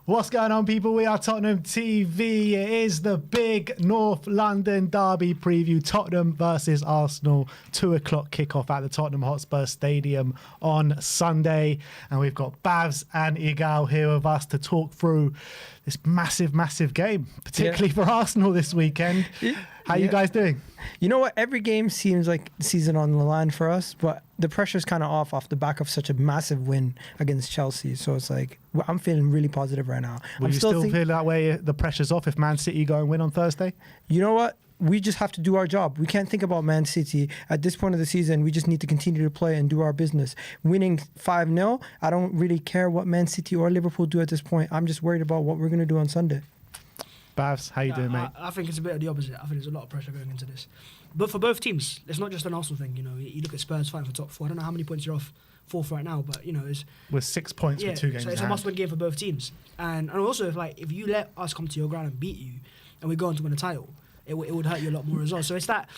What's going on, people? We are Tottenham TV. It is the big North London derby preview. Tottenham versus Arsenal. 2 o'clock kickoff at the Tottenham Hotspur Stadium on Sunday. And we've got Bavs and Igal here with us to talk through this massive game, particularly for Arsenal this weekend. How you guys doing? You know what? Every game seems like season on the line for us, but the pressure's kind of off the back of such a massive win against Chelsea. So it's like, I'm feeling really positive right now. Will you still feel that way, the pressure's off if Man City go and win on Thursday? You know what? We just have to do our job. We can't think about Man City. At this point of the season, we just need to continue to play and do our business. Winning 5-0, I don't really care what Man City or Liverpool do at this point. I'm just worried about what we're going to do on Sunday. Bavs, how you doing, mate? I think it's a bit of the opposite. I think there's a lot of pressure going into this. But for both teams, it's not just an Arsenal thing. You know, you look at Spurs fighting for top 4. I don't know how many points you're off fourth right now, but, you know, it's... We're 6 points with 2 games. So it's a must-win game for both teams. And also, if you let us come to your ground and beat you, and we go on to win a title, it would hurt you a lot more as well. So it's that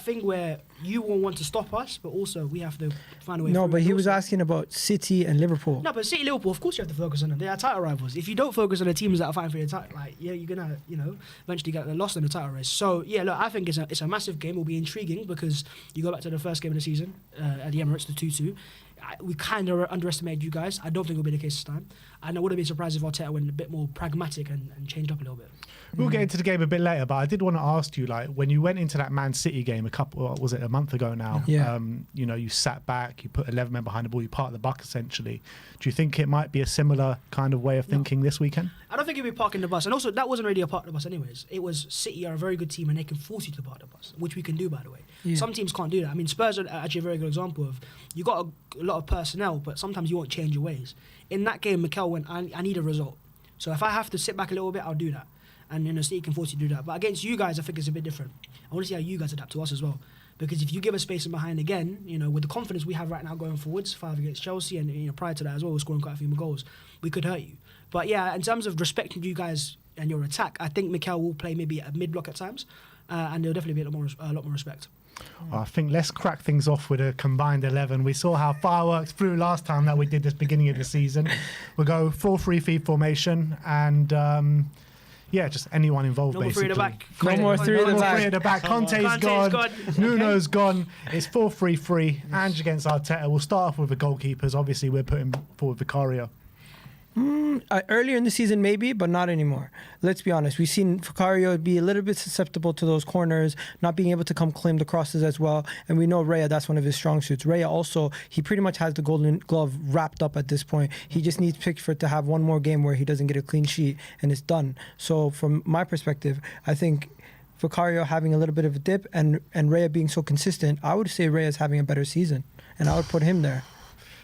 thing where you won't want to stop us, but also we have to find a way. No, but he was asking about City and Liverpool. No, but City, Liverpool, of course you have to focus on them. They are title rivals. If you don't focus on the teams that are fighting for your title, you're gonna, eventually get lost in the title race. So yeah, look, I think it's a massive game. It will be intriguing because you go back to the first game of the season at the Emirates, the 2-2. We kind of underestimated you guys. I don't think it will be the case this time. And I wouldn't be surprised if Arteta went a bit more pragmatic and changed up a little bit. We'll get into the game a bit later, but I did want to ask you, when you went into that Man City game a month ago now? Yeah. You sat back, you put 11 men behind the ball, you parked the buck essentially. Do you think it might be a similar kind of way of thinking this weekend? I don't think it'll be parking the bus. And also, that wasn't really a park the bus anyways. It was City are a very good team and they can force you to park the bus, which we can do, by the way. Yeah. Some teams can't do that. I mean, Spurs are actually a very good example of, you got a lot of personnel, but sometimes you won't change your ways. In that game, Mikel went, I need a result. So if I have to sit back a little bit, I'll do that. And City can force you to do that. But against you guys, I think it's a bit different. I want to see how you guys adapt to us as well. Because if you give us space in behind again, with the confidence we have right now going forwards, 5 against Chelsea, and prior to that as well, we're scoring quite a few more goals, we could hurt you. But yeah, in terms of respecting you guys and your attack, I think Mikel will play maybe a mid-block at times, and there'll definitely be a lot more respect. I think let's crack things off with a combined 11. We saw how fireworks flew last time that we did this beginning of the season. We'll go 4-3-3 formation and... just anyone involved, basically. No more 3 at the back. No more 3 at the back. 3 at the back. Conte's gone. Nuno's gone. It's 4-3-3. Ange against Arteta. We'll start off with the goalkeepers. Obviously, we're putting forward Vicario. Earlier in the season, maybe, but not anymore. Let's be honest. We've seen Vicario be a little bit susceptible to those corners, not being able to claim the crosses as well. And we know Raya, that's one of his strong suits. Raya also, he pretty much has the Golden Glove wrapped up at this point. He just needs Pickford to have one more game where he doesn't get a clean sheet and it's done. So from my perspective, I think Vicario having a little bit of a dip and Raya being so consistent, I would say Raya's having a better season. And I would put him there.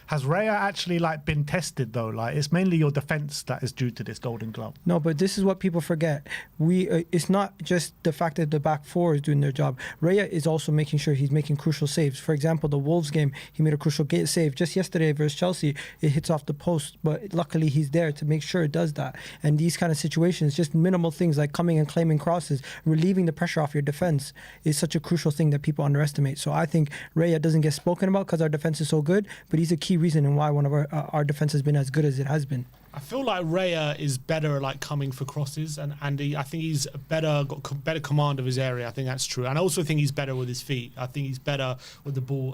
Has Raya actually been tested though? It's mainly your defence that is due to this Golden Glove. No, but this is what people forget. It's not just the fact that the back 4 is doing their job. Raya is also making sure he's making crucial saves. For example, the Wolves game, he made a crucial save just yesterday versus Chelsea. It hits off the post, but luckily he's there to make sure it does that. And these kind of situations, just minimal things like coming and claiming crosses, relieving the pressure off your defence is such a crucial thing that people underestimate. So I think Raya doesn't get spoken about because our defence is so good, but he's a key reason and why one of our defense has been as good as it has been. I feel like Raya is better coming for crosses, and I think he's got better command of his area. I think that's true, and I also think he's better with his feet. I think he's better with the ball,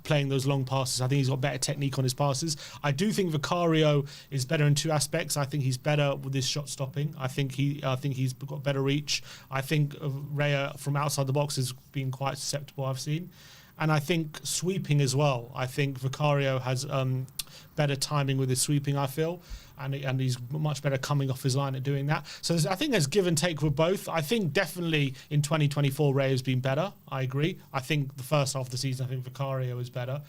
playing those long passes. I think he's got better technique on his passes. I do think Vicario is better in 2 aspects. I think he's better with his shot stopping. I think he's got better reach. I think Raya from outside the box has been quite susceptible, I've seen. And I think sweeping as well. I think Vicario has better timing with his sweeping, I feel. And he's much better coming off his line at doing that. So I think there's give and take with both. I think definitely in 2024, Ray has been better. I agree. I think the first half of the season, I think Vicario is better.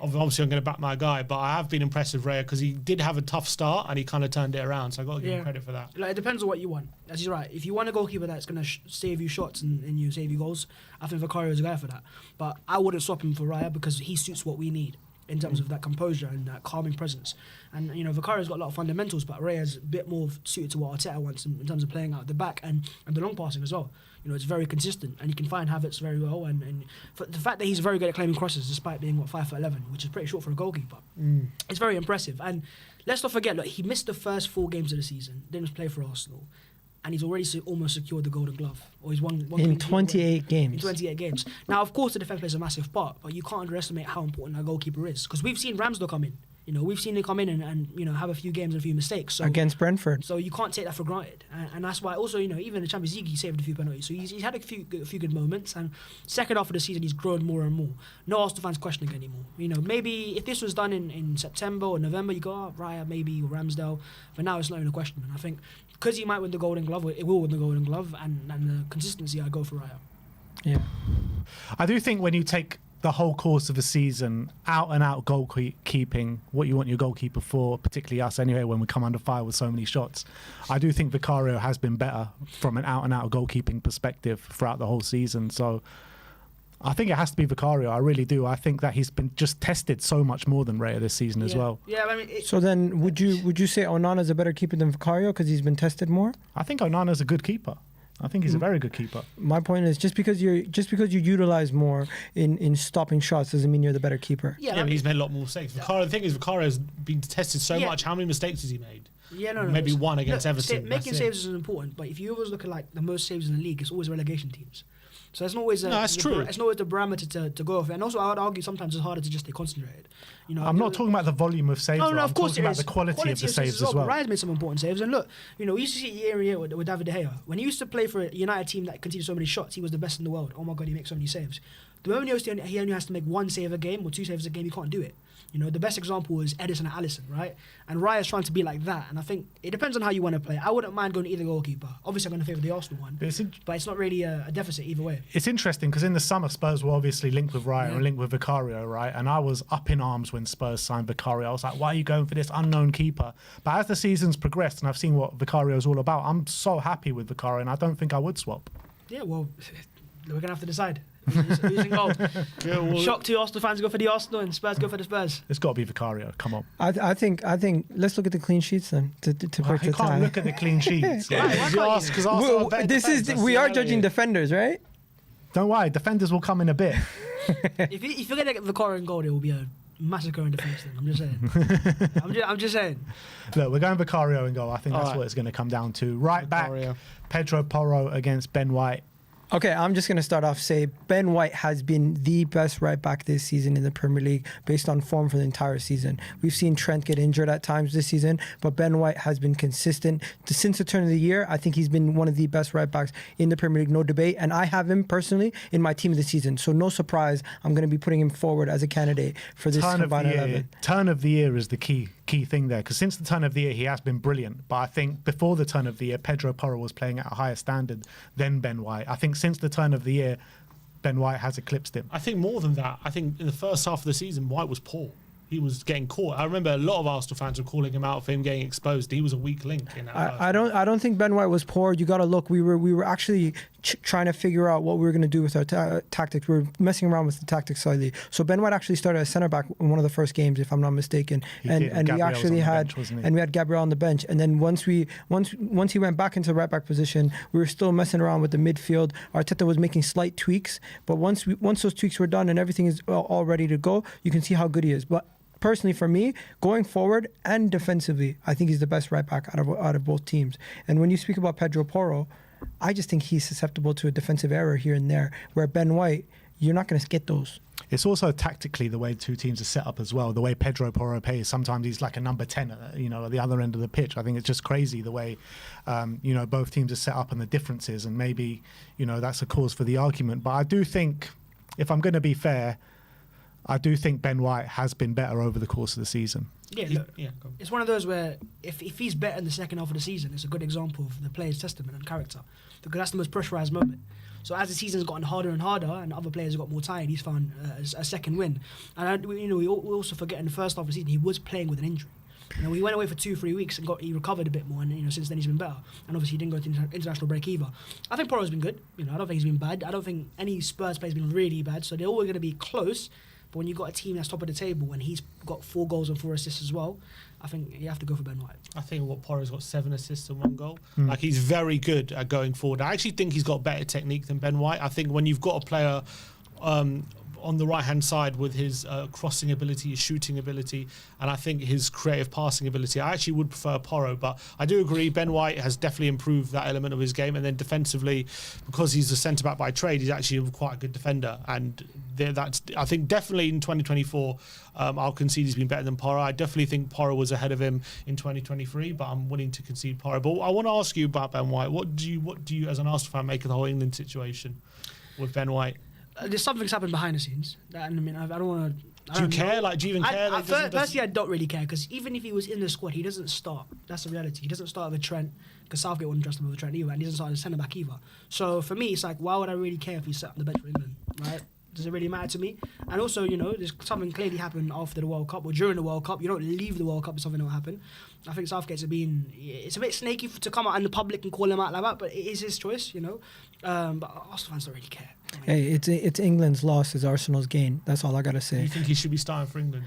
Obviously, I'm going to back my guy, but I have been impressed with Raya because he did have a tough start and he kind of turned it around. So I've got to give him credit for that. It depends on what you want. As he's right. If you want a goalkeeper that's going to save you shots and you save you goals, I think Vicario is a guy for that. But I wouldn't swap him for Raya because he suits what we need in terms of that composure and that calming presence. And, Vicario's got a lot of fundamentals, but Raya's a bit more suited to what Arteta wants in terms of playing out the back and the long passing as well. It's very consistent and he can find Havertz very well. And for the fact that he's very good at claiming crosses despite being, 5'11", which is pretty short for a goalkeeper, it's very impressive. And let's not forget, look, he missed the first 4 games of the season, didn't play for Arsenal, and he's already almost secured the Golden Glove, or he's won in 28 games. In 28 games. Now, of course, the defense plays a massive part, but you can't underestimate how important a goalkeeper is, because we've seen Ramsdale come in. We've seen him come in and have a few games and a few mistakes. So, against Brentford. So you can't take that for granted. And that's why also, even in the Champions League, he saved a few penalties. So he's had a few good moments. And second half of the season, he's grown more and more. No Arsenal fans questioning anymore. Maybe if this was done in September or November, you go, Raya maybe, or Ramsdale. But now it's not even a question. And I think because he might win the Golden Glove, it will win the Golden Glove. And the consistency, I go for Raya. Yeah. I do think when you take the whole course of the season, out and out goalkeeping, what you want your goalkeeper for, particularly us anyway, when we come under fire with so many shots. I do think Vicario has been better from an out and out goalkeeping perspective throughout the whole season. So I think it has to be Vicario. I really do. I think that he's been just tested so much more than Raya this season as well. Yeah, I mean. So then, would you say Onana's a better keeper than Vicario because he's been tested more? I think Onana's a good keeper. I think he's a very good keeper. My point is, just because you utilize more in stopping shots doesn't mean you're the better keeper. Yeah, but he's made a lot more mistakes. The thing is, Vicario's been tested so much. How many mistakes has he made? Yeah, no. Maybe one against Everton. Making saves is important, but if you always look at like the most saves in the league, it's always relegation teams. So it's not always that's true. It's not always the barometer to go off. And also, I would argue sometimes it's harder to just stay concentrated. I'm not talking about the volume of saves. No, of course I'm talking about the quality of the saves as well. Raya's made some important saves. And look, we used to see it year in year with David De Gea. When he used to play for a United team that conceded so many shots, he was the best in the world. Oh my God, he makes so many saves. The moment he only has to make 1 save a game or 2 saves a game, he can't do it. The best example is Edison and Alisson, right? And Raya's trying to be like that. And I think it depends on how you want to play. I wouldn't mind going to either goalkeeper. Obviously, I'm going to favour the Arsenal one. But it's not really a deficit either way. It's interesting because in the summer, Spurs were obviously linked with Raya and linked with Vicario, right? And I was up in arms when Spurs signed Vicario. I was like, why are you going for this unknown keeper? But as the season's progressed and I've seen what Vicario is all about, I'm so happy with Vicario and I don't think I would swap. Yeah, well, we're going to have to decide. Who's in goal? Shock to Arsenal fans go for the Arsenal and Spurs go for the Spurs. It's got to be Vicario. Come on. I think let's look at the clean sheets then. To break the tie. You can't look at the clean sheets. We are judging defenders, right? Don't worry, defenders will come in a bit. if you're gonna get Vicario in goal, it will be a massacre in defence. Then I'm just saying. I'm just saying. Look, we're going Vicario in goal. I think that's what it's going to come down to. Right Vicario. Back, Pedro Porro against Ben White. Okay, I'm just going to start off say Ben White has been the best right back this season in the Premier League based on form for the entire season. We've seen Trent get injured at times this season, but Ben White has been consistent. Since the turn of the year, I think he's been one of the best right backs in the Premier League, no debate. And I have him personally in my team of the season. So no surprise, I'm going to be putting him forward as a candidate for this combined 11. Turn of the year is the key thing there, because since the turn of the year he has been brilliant, but I think before the turn of the year Pedro Porro was playing at a higher standard than Ben White. I think since the turn of the year Ben White has eclipsed him. I think more than that, I think in the first half of the season White was poor. He was getting caught. I remember a lot of Arsenal fans were calling him out for him getting exposed. He was a weak link in that. I don't think Ben White was poor. You got to look. We were actually trying to figure out what we were going to do with our tactics. We were messing around with the tactics slightly. So Ben White actually started as centre back in one of the first games, if I'm not mistaken. And we actually had we had Gabriel on the bench. And then once he went back into the right back position, we were still messing around with the midfield. Arteta was making slight tweaks, but once those tweaks were done and everything is all ready to go, you can see how good he is. But personally, for me, going forward and defensively, I think he's the best right back out of both teams. And when you speak about Pedro Porro, I just think he's susceptible to a defensive error here and there, where Ben White, you're not going to get those. It's also tactically the way two teams are set up as well. The way Pedro Porro plays, sometimes he's like a number 10, at the other end of the pitch. I think it's just crazy the way, both teams are set up and the differences. And maybe, that's a cause for the argument. But I do think, if I'm going to be fair, I do think Ben White has been better over the course of the season. Yeah, look, it's one of those where if he's better in the second half of the season, it's a good example of the player's testament and character, because that's the most pressurised moment. So as the season's gotten harder and harder and other players have got more tired, he's found a second win. And we also forget in the first half of the season he was playing with an injury. He went away for 2-3 weeks and he recovered a bit more, and since then he's been better. And obviously he didn't go to international break either. I think Porro's been good. I don't think he's been bad. I don't think any Spurs player's been really bad. So they're all going to be close. But when you've got a team that's top of the table and he's got 4 goals and 4 assists as well, I think you have to go for Ben White. I think Porro's got 7 assists and 1 goal. Like, he's very good at going forward. I actually think he's got better technique than Ben White. I think when you've got a player on on the right-hand side with his crossing ability, his shooting ability, and I think his creative passing ability. I actually would prefer Porro, but I do agree Ben White has definitely improved that element of his game. And then defensively, because he's a centre-back by trade, he's actually quite a good defender. And that's, I think, definitely in 2024, I'll concede he's been better than Porro. I definitely think Porro was ahead of him in 2023, but I'm willing to concede Porro. But I want to ask you about Ben White. What do you as an Arsenal fan, make of the whole England situation with Ben White? There's something's happened behind the scenes. I mean, I don't want to. Do you care? Like, do you even care? Firstly, I don't really care because even if he was in the squad, he doesn't start. That's the reality. He doesn't start with Trent because Southgate wouldn't trust him with Trent either, and he doesn't start as a centre back either. So for me, it's like, why would I really care if he sat on the bench for England, right? Does it really matter to me? And also, you know, there's something clearly happened after the World Cup or during the World Cup. You don't leave the World Cup if something will happen. I think Southgate's it's a bit snaky to come out in the public and call him out like that, but it is his choice, you know. But Arsenal fans don't really care. Hey, it's England's loss is Arsenal's gain. That's all I gotta say. Do you think he should be starting for England?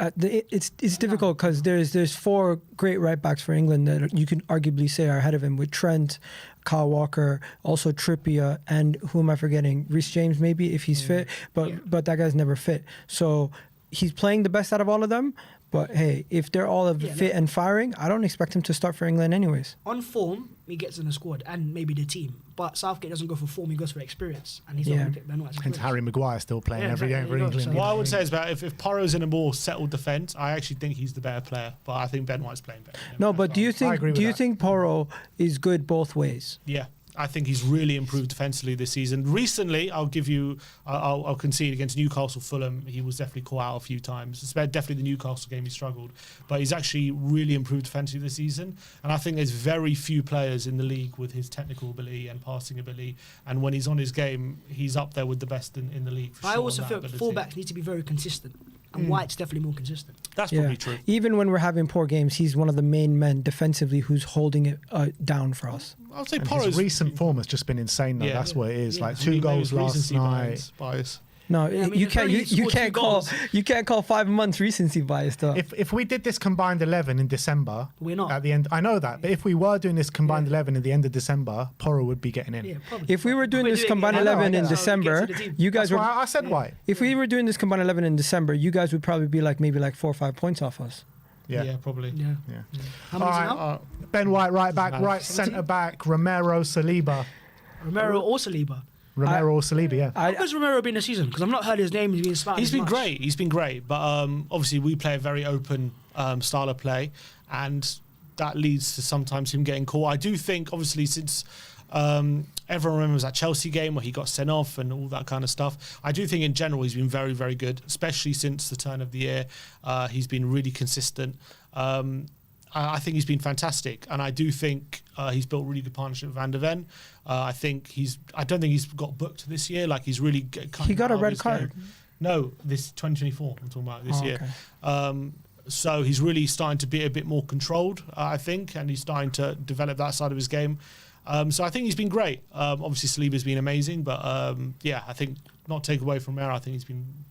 It's difficult because there's 4 great right backs for England that you can arguably say are ahead of him, with Trent, Kyle Walker, also Trippier, and who am I forgetting? Reece James maybe if he's fit, but that guy's never fit. So he's playing the best out of all of them. But hey, if they're all fit and firing, I don't expect him to start for England anyways. On form, he gets in the squad and maybe the team. But Southgate doesn't go for form, he goes for experience. And he's not going to pick Ben White. Hence Harry Maguire still playing every game for England. So, what I would say is that if Porro's in a more settled defence, I actually think he's the better player. But I think Ben White's playing better. No, but do you think Porro is good both ways? Yeah. I think he's really improved defensively this season. Recently, I'll concede against Newcastle, Fulham. He was definitely caught out a few times. It's definitely the Newcastle game he struggled, but he's actually really improved defensively this season. And I think there's very few players in the league with his technical ability and passing ability. And when he's on his game, he's up there with the best in the league. I also feel fullbacks need to be very consistent. And White's definitely more consistent. That's probably true. Even when we're having poor games, he's one of the main men defensively who's holding it down for us. I'll say Porro's recent form has just been insane, though. That's what it is. Like 2 goals last night. Bias. No, you can't call 5 months recency bias though. If we did this combined 11 in December, we're not at the end. I know that, but if we were doing this combined 11 at the end of December, Porro would be getting in. Yeah, if we were doing this combined 11 in December, you guys were. I said White. If we were doing this combined 11 in December, you guys would probably be maybe 4 or 5 points off us. Yeah, probably. Yeah. How many now? Ben White, right back, right centre back, Romero, Saliba. Romero or Saliba? Romero or Saliba, yeah. How has Romero been this season? Because I've not heard his name being spouted. He's been great, but obviously we play a very open style of play, and that leads to sometimes him getting caught. I do think, obviously, since everyone remembers that Chelsea game where he got sent off and all that kind of stuff, I do think in general he's been very, very good, especially since the turn of the year. He's been really consistent. I think he's been fantastic, and I do think he's built a really good partnership with Van der Ven. I don't think he's got booked this year. Like, he's really he got a red card. No, this 2024. I'm talking about this year. Okay. So he's really starting to be a bit more controlled, I think, and he's starting to develop that side of his game. So I think he's been great. Obviously, Saliba's been amazing, but I think not take away from Romero. I think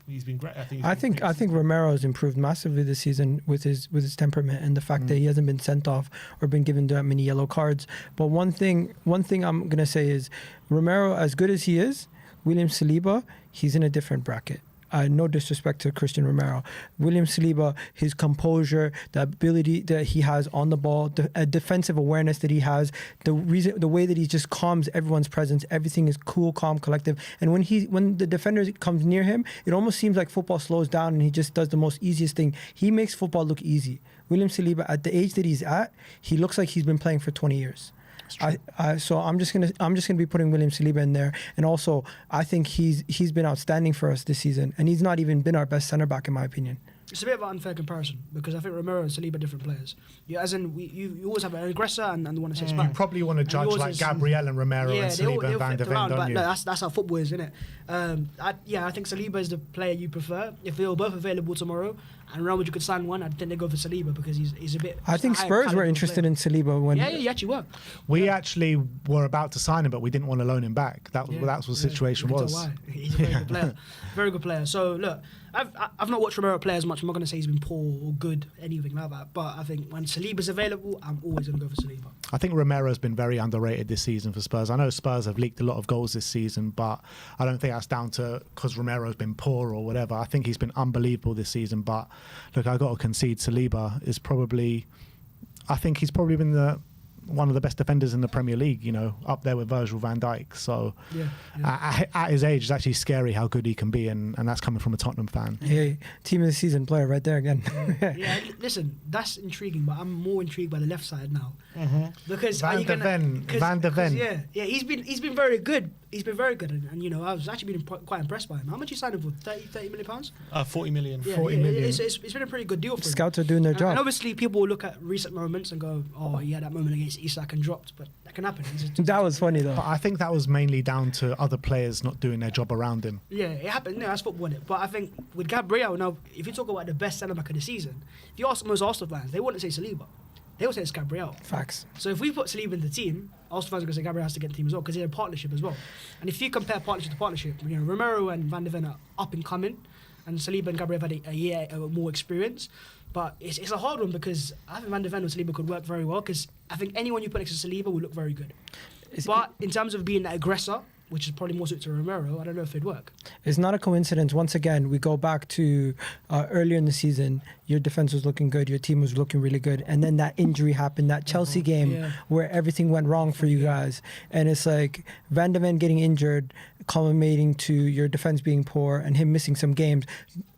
he's been great. I think Romero has improved massively this season with his temperament and the fact that he hasn't been sent off or been given that many yellow cards. But one thing I'm gonna say is Romero, as good as he is, William Saliba, he's in a different bracket. No disrespect to Christian Romero. William Saliba, his composure, the ability that he has on the ball, the defensive awareness that he has, the way that he just calms everyone's presence, everything is cool, calm, collective. And when the defender comes near him, it almost seems like football slows down and he just does the most easiest thing. He makes football look easy. William Saliba, at the age that he's at, he looks like he's been playing for 20 years. So I'm just gonna be putting William Saliba in there, and also I think he's been outstanding for us this season, and he's not even been our best centre back in my opinion. It's a bit of an unfair comparison because I think Romero and Saliba are different players. You always have an aggressor and the one that sits back. You probably want to judge like Gabriel and Romero and Saliba and Van der Ven, don't you? No, that's how football is, isn't it? I think Saliba is the player you prefer. If they were both available tomorrow and Real Madrid could sign one, I'd think they go for Saliba because he's a bit. I think higher Spurs were caliber interested player. in Saliba when. Yeah, you actually were. We actually were about to sign him, but we didn't want to loan him back. That was what the situation you can was. tell why. He's a very good player. Very good player. So look, I've not watched Romero play as much. I'm not going to say he's been poor or good, anything like that. But I think when Saliba's available, I'm always going to go for Saliba. I think Romero's been very underrated this season for Spurs. I know Spurs have leaked a lot of goals this season, but I don't think that's down to because Romero's been poor or whatever. I think he's been unbelievable this season. But look, I got to concede, Saliba is probably, I think he's probably been one of the best defenders in the Premier League, you know, up there with Virgil van Dijk. So at his age, it's actually scary how good he can be, and that's coming from a Tottenham fan. Hey, team of the season player right there again. Yeah, listen, that's intriguing, but I'm more intrigued by the left side now because Van de Ven. Yeah, he's been very good. He's been very good, and you know, I was actually been quite impressed by him. How much you signed him for? 30 million pounds? 40 million. Yeah, 40 million. It's been a pretty good deal for him. Scouts are doing their job. And obviously, people will look at recent moments and go, "Oh, yeah, that moment against Isak and dropped," but that can happen. That was funny though. But I think that was mainly down to other players not doing their job around him. Yeah, it happened. No, that's football, innit? But I think with Gabriel now, if you talk about the best centre back of the season, if you ask most Arsenal fans, they wouldn't say Saliba. They would say it's Gabriel. Facts. So if we put Saliba in the team, Arsenal fans are going to say Gabriel has to get in the team as well because they're a partnership as well. And if you compare partnership to partnership, you know, Romero and Van de Ven are up and coming, and Saliba and Gabriel have had a year more experience. But it's a hard one because I think Van de Ven and Saliba could work very well because I think anyone you put next to Saliba will look very good. But in terms of being that aggressor, which is probably more suited to Romero, I don't know if it'd work. It's not a coincidence. Once again, we go back to earlier in the season. Your defense was looking good. Your team was looking really good. And then that injury happened, that Chelsea game where everything went wrong for you guys. And it's like Van de Ven getting injured, culminating to your defense being poor and him missing some games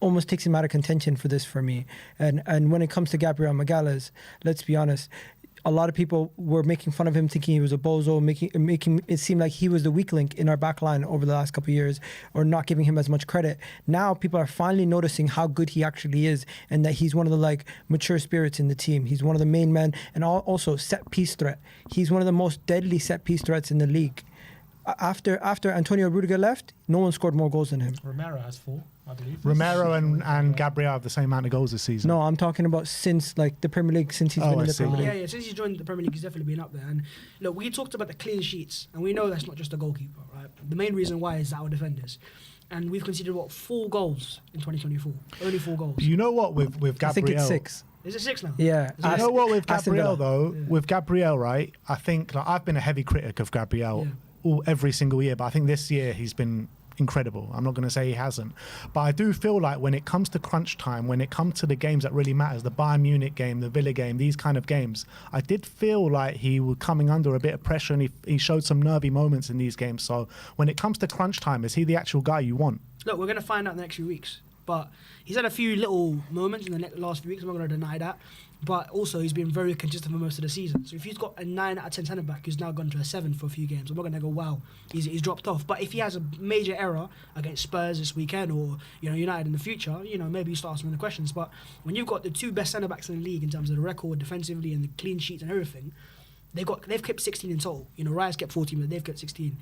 almost takes him out of contention for this for me. And when it comes to Gabriel Magalhaes, let's be honest, a lot of people were making fun of him, thinking he was a bozo, making it seem like he was the weak link in our back line over the last couple of years, or not giving him as much credit. Now people are finally noticing how good he actually is, and that he's one of the mature spirits in the team. He's one of the main men, and also set piece threat. He's one of the most deadly set piece threats in the league. After Antonio Rudiger left, no one scored more goals than him. Romero has 4, I believe. Romero and Gabriel have the same amount of goals this season. No, I'm talking about since the Premier League, since he's been in the Premier League. Yeah, since he's joined the Premier League, he's definitely been up there. And look, we talked about the clean sheets, and we know that's not just a goalkeeper, right? The main reason why is our defenders. And we've conceded, 4 goals in 2024? Only 4 goals. You know what, with Gabriel... I think it's 6. Is it 6 now? Yeah. You know what, with Aston Gabriel, Villa. though? Yeah. With Gabriel, right, I think... I've been a heavy critic of Gabriel every single year, but I think this year he's been incredible. I'm not going to say he hasn't, but I do feel like when it comes to crunch time, when it comes to the games that really matters, the Bayern Munich game, the Villa game, these kind of games, I did feel like he was coming under a bit of pressure, and he showed some nervy moments in these games. So when it comes to crunch time, is he the actual guy you want? Look, we're going to find out in the next few weeks, but he's had a few little moments in the last few weeks. I'm not going to deny that. But also, he's been very consistent for most of the season. So if he's got a 9 out of 10 centre-back who's now gone to a 7 for a few games, I'm not going to go, wow, he's dropped off. But if he has a major error against Spurs this weekend, or United in the future, maybe you start asking the questions. But when you've got the 2 best centre-backs in the league in terms of the record, defensively, and the clean sheets and everything, they've kept 16 in total. Raya's kept 14, but they've kept 16.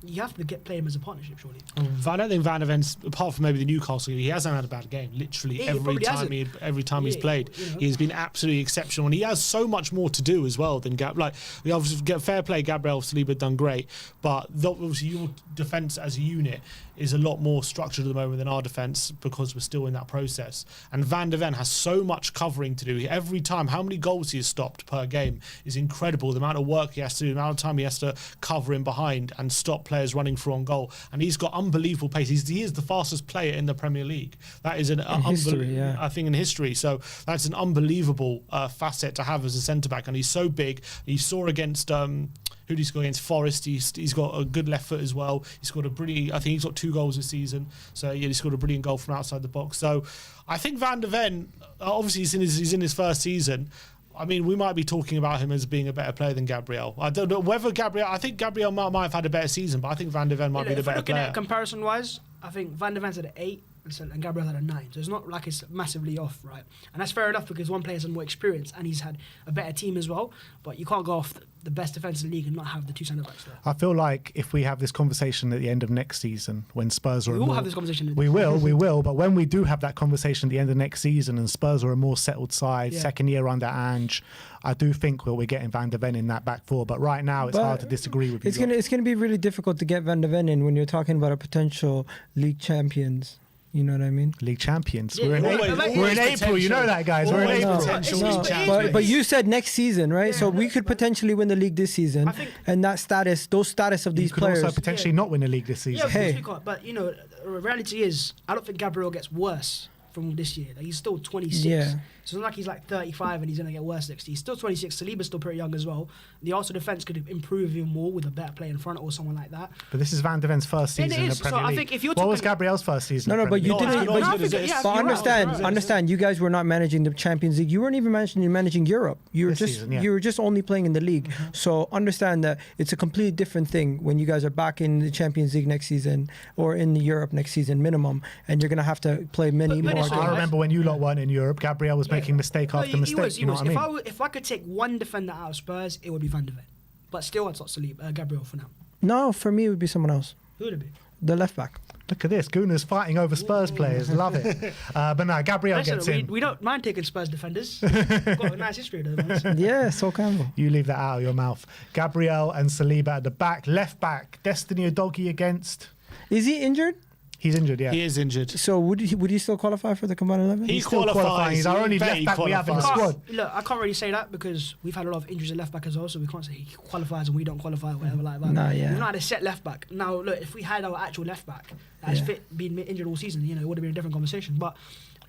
You have to play him as a partnership, surely. I don't think Van de Ven's, apart from maybe the Newcastle game, he hasn't had a bad game. Literally every time he's played, he's been absolutely exceptional, and he has so much more to do as well than Gab. We obviously get fair play. Gabriel Saliba done great, but obviously your defence as a unit is a lot more structured at the moment than our defence because we're still in that process. And Van de Ven has so much covering to do. Every time, how many goals he has stopped per game is incredible. The amount of work he has to do, the amount of time he has to cover in behind and stop players running through on goal. And he's got unbelievable pace. He is the fastest player in the Premier League. That is I think in history. So that's an unbelievable facet to have as a centre-back. And he's so big. You saw against... who did he score against? Forest. He's got a good left foot as well. He scored I think he's got 2 goals this season. So yeah, he scored a brilliant goal from outside the box. So I think Van de Ven, obviously he's in his first season. I mean, we might be talking about him as being a better player than Gabriel. I don't know whether I think Gabriel might have had a better season, but I think Van de Ven might be the better player. Looking at comparison-wise, I think Van de Ven's at an 8, and Gabriel had a 9. So it's not like it's massively off, right? And that's fair enough because one player has more experience and he's had a better team as well. But you can't go off the best defence in the league and not have the 2 centre-backs there. I feel like if we have this conversation at the end of next season, when Spurs are We will have this conversation. we will. But when we do have that conversation at the end of next season and Spurs are a more settled side, second year under Ange, I do think we're getting Van de Ven in that back four. But right now, it's hard to disagree with you. It's gonna be really difficult to get Van de Ven in when you're talking about a potential league champions. You know what I mean? League champions. Yeah, we're in April. You know that, guys. We're in April. But you said next season, right? So we could potentially win the league this season, and those status of these players. Also potentially not win the league this season. Yeah, of course we can't. But the reality is, I don't think Gabriel gets worse from this year. Like, he's still 26. Yeah. So it's not like he's like 35 and he's going to get worse next year. He's still 26. Saliba's still pretty young as well. The Arsenal defence could improve even more with a better player in front or someone like that. But this is Van de Ven's first season in the Premier League. I think if you're what was Gabriel's first season? No, but you didn't. But understand. You guys were not managing the Champions League. You weren't even managing Europe. You were just only playing in the league. So understand that it's a completely different thing when you guys are back in the Champions League next season or in Europe next season minimum, and you're going to have to play many more games. I remember when you lot weren't in Europe, Gabriel was making mistake after mistake. You know what I mean? If I could take one defender out of Spurs, it would be Van de Ven. But still, I'd not Gabriel for now. No, for me, it would be someone else. Who would it be? The left back. Look at this. Guna's fighting over Spurs players. Love it. But no, Gabriel gets in. We don't mind taking Spurs defenders. We've got a nice history of those. Yeah, so Campbell. You leave that out of your mouth. Gabriel and Saliba at the back. Left back. Destiny Udogie against. Is he injured? He's injured, yeah. He is injured. So would he still qualify for the combined 11? He still qualifying. He's our only left back we have in the squad. Look, I can't really say that because we've had a lot of injuries at left back as well, so we can't say he qualifies and we don't qualify or whatever like that. Nah, yeah. We've not had a set left back. Now, look, if we had our actual left back that's fit, been injured all season, it would have been a different conversation. But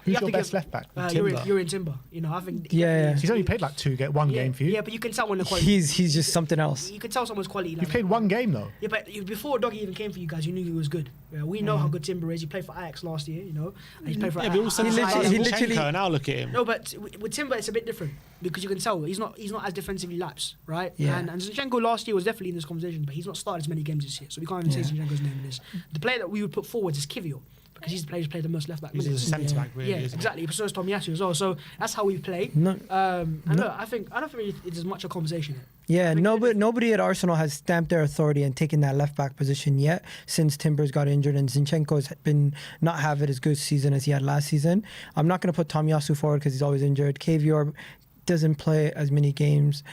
who's your best left back? You're in Timber. I think. Yeah. He's only played like one game for you. Yeah, but you can tell when the quality. He's just something else. You can tell someone's quality. He played one game though. Yeah, but before Doggy even came for you guys, you knew he was good. Yeah, we know how good Timber is. He played for Ajax last year, and he's played for. Yeah, but also he literally. Now look at him. No, but with Timber, it's a bit different because you can tell he's not as defensively lapsed, right? Yeah. And Zinchenko last year was definitely in this conversation, but he's not started as many games this year, so we can't even say Zinchenko's name in this. The player that we would put forward is Kivior. Because he's played the most left back minutes. He's a centre back, really. Yeah, exactly. But so is Tomiyasu as well. So that's how we play. Look, I don't think it's as much a conversation. Yeah, nobody at Arsenal has stamped their authority and taken that left back position yet since Timbers got injured and Zinchenko's been not having as good season as he had last season. I'm not going to put Tomiyasu forward because he's always injured. Kivior doesn't play as many games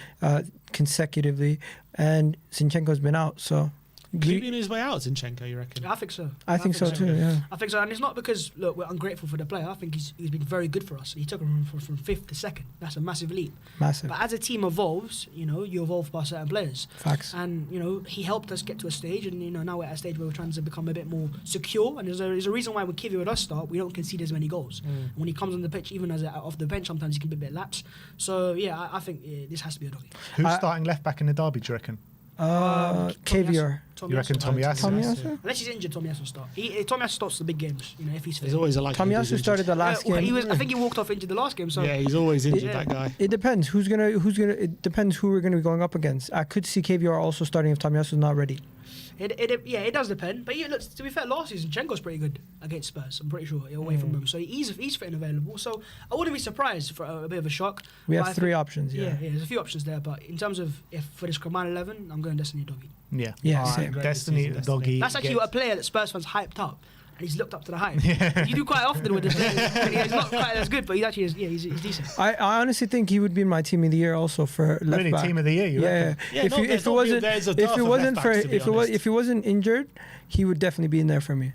consecutively, and Zinchenko's been out, so. Could he be on his way out, Zinchenko, you reckon? I think so. I think so too, yeah. I think so. And it's not because, look, we're ungrateful for the player. I think he's been very good for us. He took him from 5th to 2nd. That's a massive leap. Massive. But as a team evolves, you evolve by certain players. Facts. And, he helped us get to a stage. And, now we're at a stage where we're trying to become a bit more secure. And there's a reason why when Kivior with us start, we don't concede as many goals. When he comes on the pitch, even as off the bench, sometimes he can be a bit lapsed. So, yeah, I think this has to be a Doggy. Who's starting left back in the derby, do you reckon? Kivior. You reckon Tomiyasu? Unless he's injured, Tomiyasu will start. Tomiyasu starts the big games, if he's fit. There's always a Tomiyasu started the last game. I think he walked off injured the last game. So yeah, he's always injured, that guy. It depends. It depends who we're gonna be going up against. I could see Kivior also starting if Tomiyasu's not ready. It does depend. But look, to be fair, last season Zinchenko's pretty good against Spurs. I'm pretty sure away from him, so he's fit and available. So I wouldn't be surprised for a bit of a shock. We have 3 options. Yeah, there's a few options there. But in terms of for this combined 11, I'm going Destiny Doggy. Yeah, same. Destiny Doggy. That's actually a player that Spurs fans hyped up. And he's looked up to the hype. You do quite often with this player. He's not quite as good, but he actually is. Yeah, he's decent. I honestly think he would be in my team of the year also for left back. Team of the year, you reckon? If he wasn't injured, he would definitely be in there for me.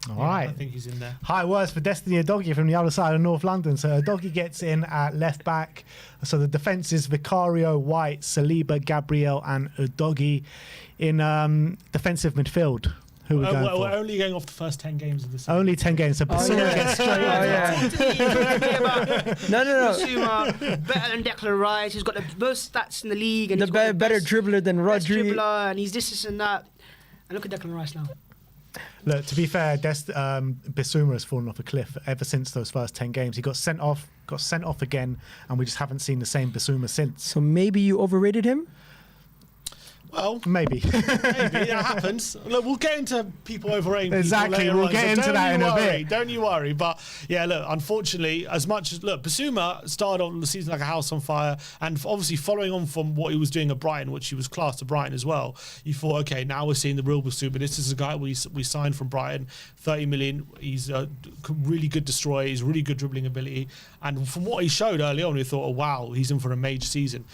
All right. I think he's in there. High words for Destiny Udogie from the other side of North London. So Udogie gets in at left back. So the defence is Vicario, White, Saliba, Gabriel, and Udogie. In defensive midfield, who are we going for? We're only going off the first 10 games of the season. Only 10 games. So Basuma gets straight in. No. Basuma, better than Declan Rice. He's got the most stats in the league. And the better dribbler than Rodri. And he's this and that. And look at Declan Rice now. Look, to be fair, Basuma has fallen off a cliff ever since those first 10 games. He got sent off again, and we just haven't seen the same Basuma since. So maybe you overrated him? Well, Maybe. maybe that happens. Look, we'll get into people overrating people Exactly, later we'll on, get so into don't that you in a worry, bit. Don't you worry. But yeah, look, unfortunately, as much as Basuma started on the season like a house on fire, and obviously following on from what he was doing at Brighton, which he was class to Brighton as well. You thought, okay, now we're seeing the real Basuma. This is a guy we signed from Brighton, 30 million. He's a really good destroyer. He's really good dribbling ability, and from what he showed early on, we thought, oh wow, he's in for a major season.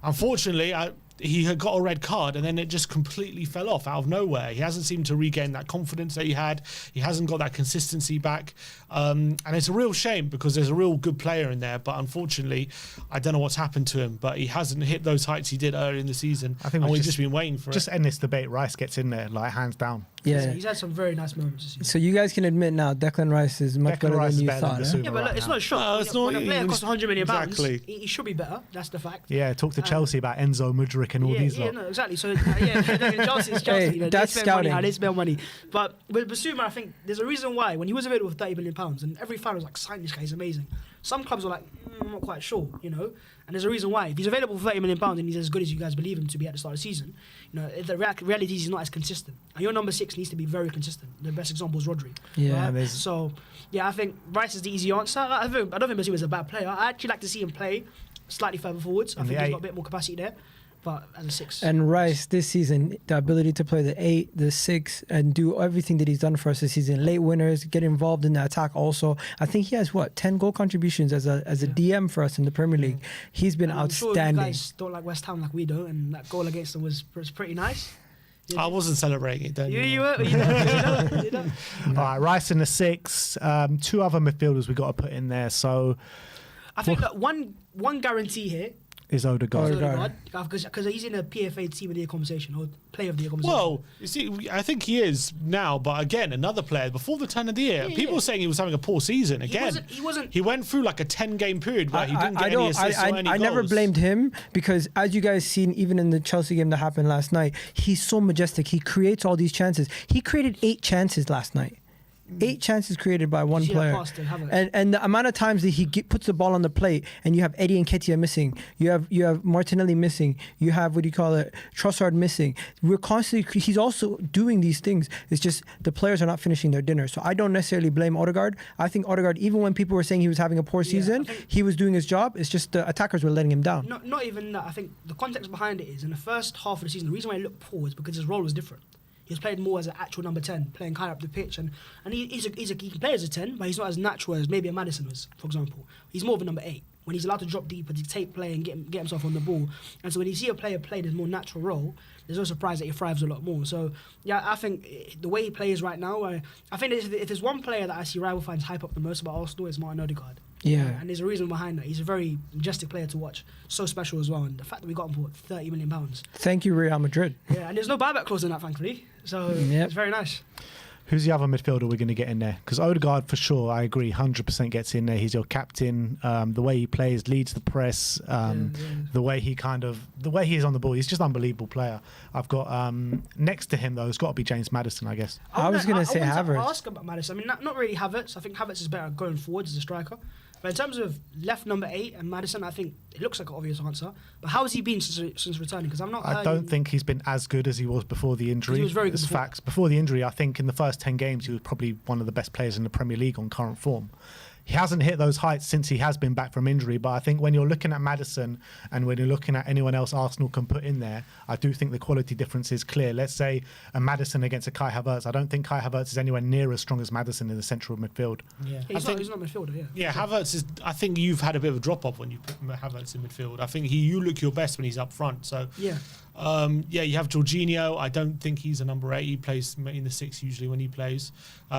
Unfortunately, he had got a red card and then it just completely fell off out of nowhere. He hasn't seemed to regain that confidence that he had. He hasn't got that consistency back. And it's a real shame because there's a real good player in there. But unfortunately, I don't know what's happened to him, but he hasn't hit those heights he did earlier in the season. I think and we've just been waiting for just it. end this debate. Rice gets in there, like, hands down. Yeah. He's had some very nice moments this season. So you guys can admit now, Declan Rice is much Declan better Rice than is you better than thought. Basuma. Yeah, but look, right it's now. not a shock. No, it's not When a player even- costs 100 million pounds, Exactly. he should be better. That's the fact. Yeah, talk to Chelsea about Enzo, Mudryk and all these lot. No, exactly. So Chelsea's Chelsea. Hey, You know, that's they spend money scouting. how they spend money. But with Basuma, I think there's a reason why when he was available for 30 million pounds, and every fan was like, "Sign this guy, he's amazing." Some clubs were like, "I'm not quite sure," you know. And there's a reason why. If he's available for 30 million pounds and he's as good as you guys believe him to be at the start of the season, you know, the reality is he's not as consistent. And your number 6 needs to be very consistent. The best example is Rodri. Yeah, right? So, yeah, I think Rice is the easy answer. I don't think Basuma is a bad player. I actually like to see him play slightly further forwards. I And think the he's 8. got a bit more capacity there. But as a 6. And Rice this season, the ability to play the 8, the 6, and do everything that he's done for us this season. Late winners, get involved in the attack also. I think he has 10 goal contributions as a DM for us in the Premier League. He's been And I'm sure outstanding. you guys don't like West Ham like we do, and that goal against them was pretty nice. I wasn't celebrating it, don't you? You were, you know. All right, Rice in the 6. 2 other midfielders we got to put in there. So I think that one guarantee here is Odegaard. is Odegaard, because he's in a PFA team of the year conversation or player of the year conversation. Well, you see, I think he is now, but again, another player before the turn of the year. People were saying he was having a poor season. Again, he wasn't. He went through like a 10-game period where he didn't get any assists or any I goals. never blamed him because, as you guys seen, even in the Chelsea game that happened last night, he's so majestic. He creates all these chances. He created 8 chances last night. 8 chances created by one Did you see that player, pass to Havertz? and the amount of times that he puts the ball on the plate, and you have Eddie and Nketiah missing, you have Martinelli missing, you have Trossard missing. We're constantly. He's also doing these things. It's just the players are not finishing their dinner. So I don't necessarily blame Odegaard. I think Odegaard, even when people were saying he was having a poor season, he was doing his job. It's just the attackers were letting him down. Not even that. I think the context behind it is in the first half of the season, the reason why he looked poor is because his role was different. He was played more as an actual number 10, playing higher up the pitch, and he can play as a 10, but he's not as natural as maybe a Maddison was, for example. He's more of a number 8 when he's allowed to drop deeper, dictate play, and get himself on the ball. And so when you see a player play this more natural role, there's no surprise that he thrives a lot more. So yeah, I think the way he plays right now, I think if there's one player that I see rival fans hype up the most about Arsenal, it's Martin Odegaard. Yeah. And there's a reason behind that. He's a very majestic player to watch. So special as well. And the fact that we got him for £30 million. Thank you, Real Madrid. Yeah, and there's no buyback clause in that, thankfully. So it's very nice. Who's the other midfielder we're going to get in there? Because Odegaard, for sure, I agree, 100% gets in there. He's your captain. The way he plays, leads the press. The way he is on the ball, he's just an unbelievable player. I've got next to him though, it's got to be James Maddison, I guess. I was going to say I Havertz. ask about Maddison. I mean, not really Havertz. I think Havertz is better going forwards as a striker. But in terms of left number 8 and Maddison, I think it looks like an obvious answer. But how has he been since returning? Because I'm not. I don't think he's been as good as he was before the injury. He was very good It's before. facts. Before the injury, I think in the first 10 games, he was probably one of the best players in the Premier League on current form. He hasn't hit those heights since he has been back from injury, but I think when you're looking at Maddison and when you're looking at anyone else Arsenal can put in there, I do think the quality difference is clear. Let's say a Maddison against a Kai Havertz. I don't think Kai Havertz is anywhere near as strong as Maddison in the central midfield. Yeah, He's not midfielder, yeah. Yeah, Havertz is. I think you've had a bit of a drop off when you put Havertz in midfield. I think you look your best when he's up front. So Yeah. You have Jorginho. I don't think he's a number 8. He plays in the 6 usually when he plays.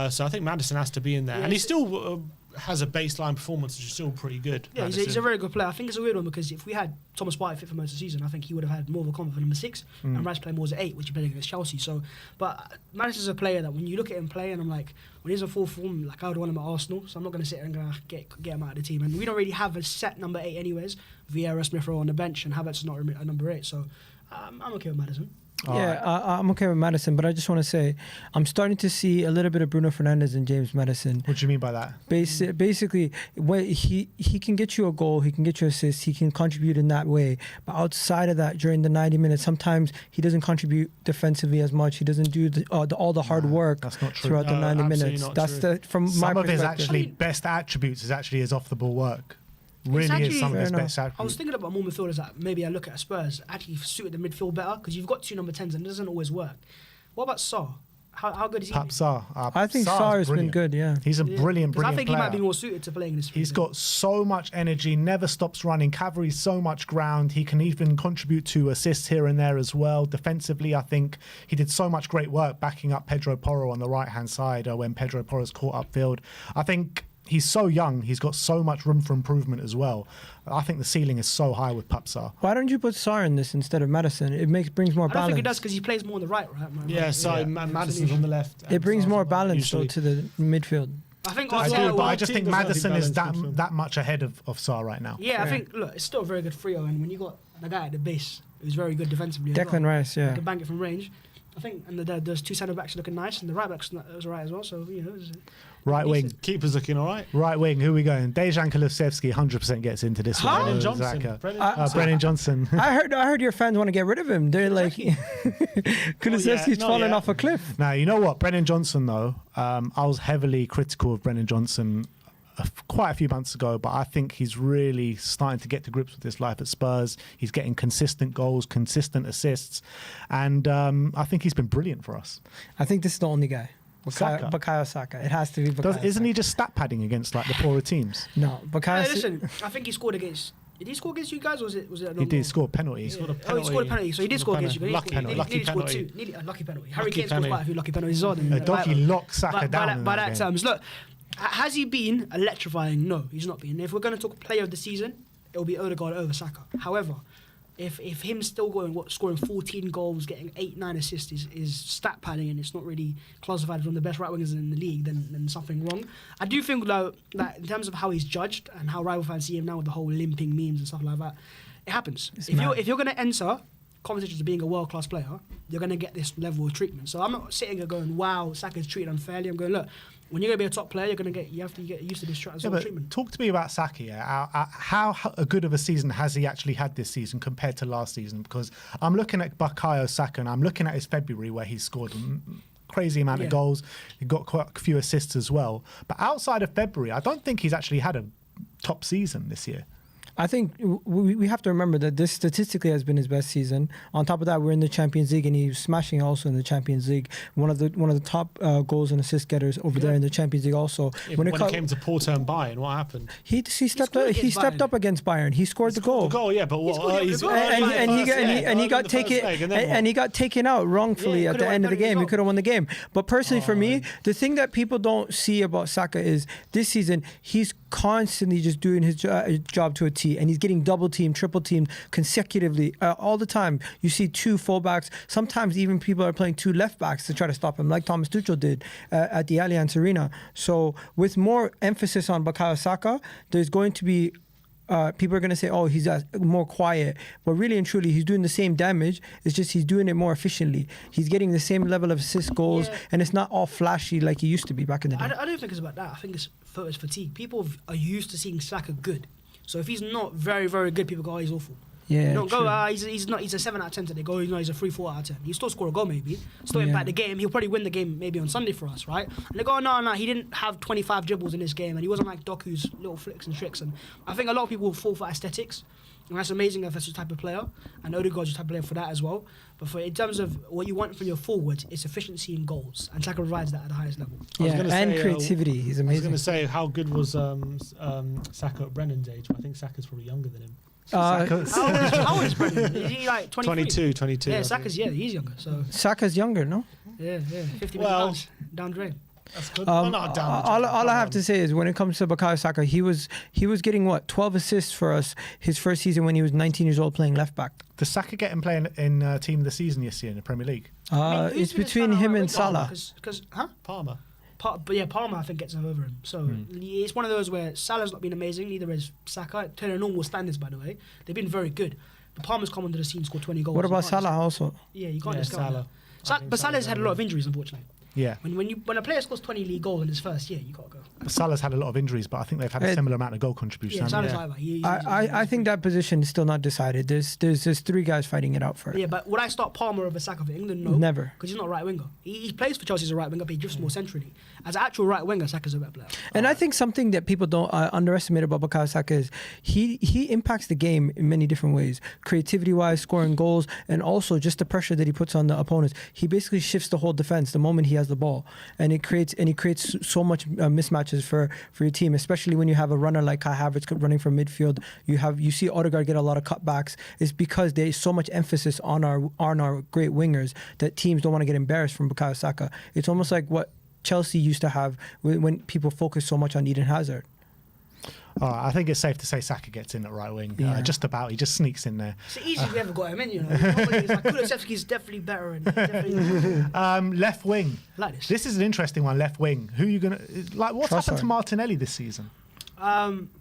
So I think Maddison has to be in there, Yeah, and he still has a baseline performance which is still pretty good. Yeah, he's a very good player. I think it's a weird one because if we had Thomas Partey fit for most of the season, I think he would have had more of a comfort for number 6 and Rice playing more as an 8, which he played against Chelsea. So, but Maddison's a player that when you look at him play, and I'm like, when he's in full form, like I would want him at Arsenal. So I'm not going to sit there and get him out of the team. And we don't really have a set number 8 anyways. Vieira, Smith Rowe on the bench, and Havertz is not a number 8. So I'm okay with Maddison. I'm okay with Madison, but I just want to say I'm starting to see a little bit of Bruno Fernandes and James Madison. What do you mean by that? Basically, when he can get you a goal, he can get you assists, he can contribute in that way. But outside of that, during the 90 minutes, sometimes he doesn't contribute defensively as much. He doesn't do all the hard work that's not true. throughout the 90 minutes. That's from my some of his perspective. best attributes is actually his off the ball work. Really is some of his best attributes. I was thinking about more midfielders that maybe I look at Spurs actually suited the midfield better because you've got 2 number 10s and it doesn't always work. What about Sarr? How good is he? Sarr. I think Sarr has been good, yeah. He's a brilliant player. I think he might be more suited to playing in this. He's got so much energy, never stops running, covers so much ground. He can even contribute to assists here and there as well. Defensively, I think he did so much great work backing up Pedro Porro on the right-hand side when Pedro Porro's caught upfield. I think he's so young. He's got so much room for improvement as well. I think the ceiling is so high with Sarr. Why don't you put Sarr in this instead of Madison? It brings more balance. I don't think it does because he plays more on the right, right? Yeah, so Madison's on the left. It brings more balance though to the midfield. I think I do, but I just think does have Madison the is balance that much ahead of Sarr right now. Yeah, I think look, it's still a very good trio, and when you got the guy at the base who's very good defensively, Declan Rice, yeah, can bank it from range. I think, and those 2 centre backs are looking nice, and the right back's was alright as well. So Right wing. Keeper's looking all right. Right wing, who are we going? Dejan Kulusevski 100% gets into this one. Brennan Johnson. Brennan Johnson. I heard your fans want to get rid of him. They're like, Kulusevski's falling off a cliff. Now, you know what? Brennan Johnson, though, I was heavily critical of Brennan Johnson quite a few months ago, but I think he's really starting to get to grips with his life at Spurs. He's getting consistent goals, consistent assists, and I think he's been brilliant for us. I think this is the only guy. Saka. Bukayo Saka. It has to be Bukayo Isn't Saka. he just stat padding against like the poorer teams? No, Bukayo Hey, listen, I think he scored against. Did he score against you guys, or was it? A He did score a penalty. He scored a penalty. So he did score against you. Lucky penalty. Lucky penalty. A lucky penalty. Harry Kane scored penalty. quite a few lucky penalties as well. Dodgy locked Saka down. By that terms, look, has he been electrifying? No, he's not been. If we're going to talk player of the season, it will be Odegaard over Saka. However, if him still scoring 14 goals, getting 8-9 assists is stat padding, and it's not really classified as one of the best right wingers in the league, then something wrong. I do think though that in terms of how he's judged and how rival fans see him now with the whole limping memes and stuff like that, it happens. If you're going to enter conversations of being a world class player, you're going to get this level of treatment. So I'm not sitting there going, "Wow, Saka's treated unfairly." I'm going, look. When you're going to be a top player, you have to get used to this sort of treatment. Talk to me about Saka. How good of a season has he actually had this season compared to last season? Because I'm looking at Bukayo Saka and I'm looking at his February where he scored a crazy amount of goals. He got quite a few assists as well. But outside of February, I don't think he's actually had a top season this year. I think we have to remember that this statistically has been his best season. On top of that, we're in the Champions League, and he's smashing also in the Champions League. One of the top goals and assist getters over there in the Champions League also. Yeah, when it came to Porto and Bayern, what happened? He stepped up against Bayern. He scored the goal. Yeah, but what? He got taken out wrongfully at the end of the game. He could have won the game. But personally, for me, the thing that people don't see about Saka is this season he's constantly just doing his job to a T, and he's getting double teamed, triple teamed consecutively all the time. You see 2 fullbacks. Sometimes even people are playing 2 left backs to try to stop him, like Thomas Tuchel did at the Allianz Arena. So with more emphasis on Bukayo Saka, there's going to be people are going to say, oh, he's more quiet. But really and truly, he's doing the same damage. It's just he's doing it more efficiently. He's getting the same level of assist goals, and it's not all flashy like he used to be back in the day. I don't think it's about that. I think it's fatigue. People are used to seeing Saka good. So if he's not very, very good, people go, oh, he's awful. Yeah, you don't go, he's not. He's a 7 out of 10 today. Go, he's a 3-4 out of 10. He'll still score a goal, maybe. Still impact the game. He'll probably win the game maybe on Sunday for us, right? And they go, no, he didn't have 25 dribbles in this game, and he wasn't like Doku's little flicks and tricks. And I think a lot of people fall for aesthetics, and that's amazing if that's the type of player. And Odegaard's the type of player for that as well. But in terms of what you want from your forwards, it's efficiency and goals, and Saka provides that at the highest level. And creativity. He's amazing. I was going to say, how good was Saka at Brennan's age? But I think Saka's probably younger than him. How old is Brendan? Is he like 23? 22. Yeah, he's younger. So Saka's younger, no? Yeah, 50 million down drain. That's good. All I have to say is when it comes to Bukayo Saka, he was getting 12 assists for us his first season when he was 19 years old playing left back. Does Saka get him playing in Team of the Season this year in the Premier League? It's between him and Salah. Palmer. Palmer I think gets over him. So it's one of those where Salah's not been amazing, neither is Saka. To their normal standards, by the way, they've been very good. But Palmer's come onto the scene, scored 20 goals. What about You can't Salah just- also? Yeah, you can't Yeah, discount Salah. that. But Salah's had a lot of injuries, unfortunately. Yeah. When a player scores 20 league goals in his first year, you got to go. Salah's had a lot of injuries, but I think they've had a similar amount of goal contribution. Yeah, haven't Salah's they? like that. I think that position is still not decided. There's 3 guys fighting it out for it. Yeah, but would I start Palmer over Saka for England? No. Never. Because he's not a right winger. He plays for Chelsea as a right winger, but he drifts more centrally. As an actual right winger, Saka's a better player. And I think something that people don't underestimate about Bukayo Saka is he impacts the game in many different ways, creativity-wise, scoring goals, and also just the pressure that he puts on the opponents. He basically shifts the whole defense the moment he has the ball, and he creates so much mismatches for your team, especially when you have a runner like Kai Havertz running from midfield. You see Odegaard get a lot of cutbacks. It's because there's so much emphasis on our great wingers that teams don't want to get embarrassed from Bukayo Saka. It's almost like what Chelsea used to have when people focus so much on Eden Hazard. I think it's safe to say Saka gets in at right wing. Yeah. Just about. He just sneaks in there. It's the easiest we ever got him in, you know. Nobody's like, Kulusevski's definitely better. And definitely Left wing. like this. This is an interesting one. Left wing. Who are you gonna like? What's happened to Trossard. Martinelli this season?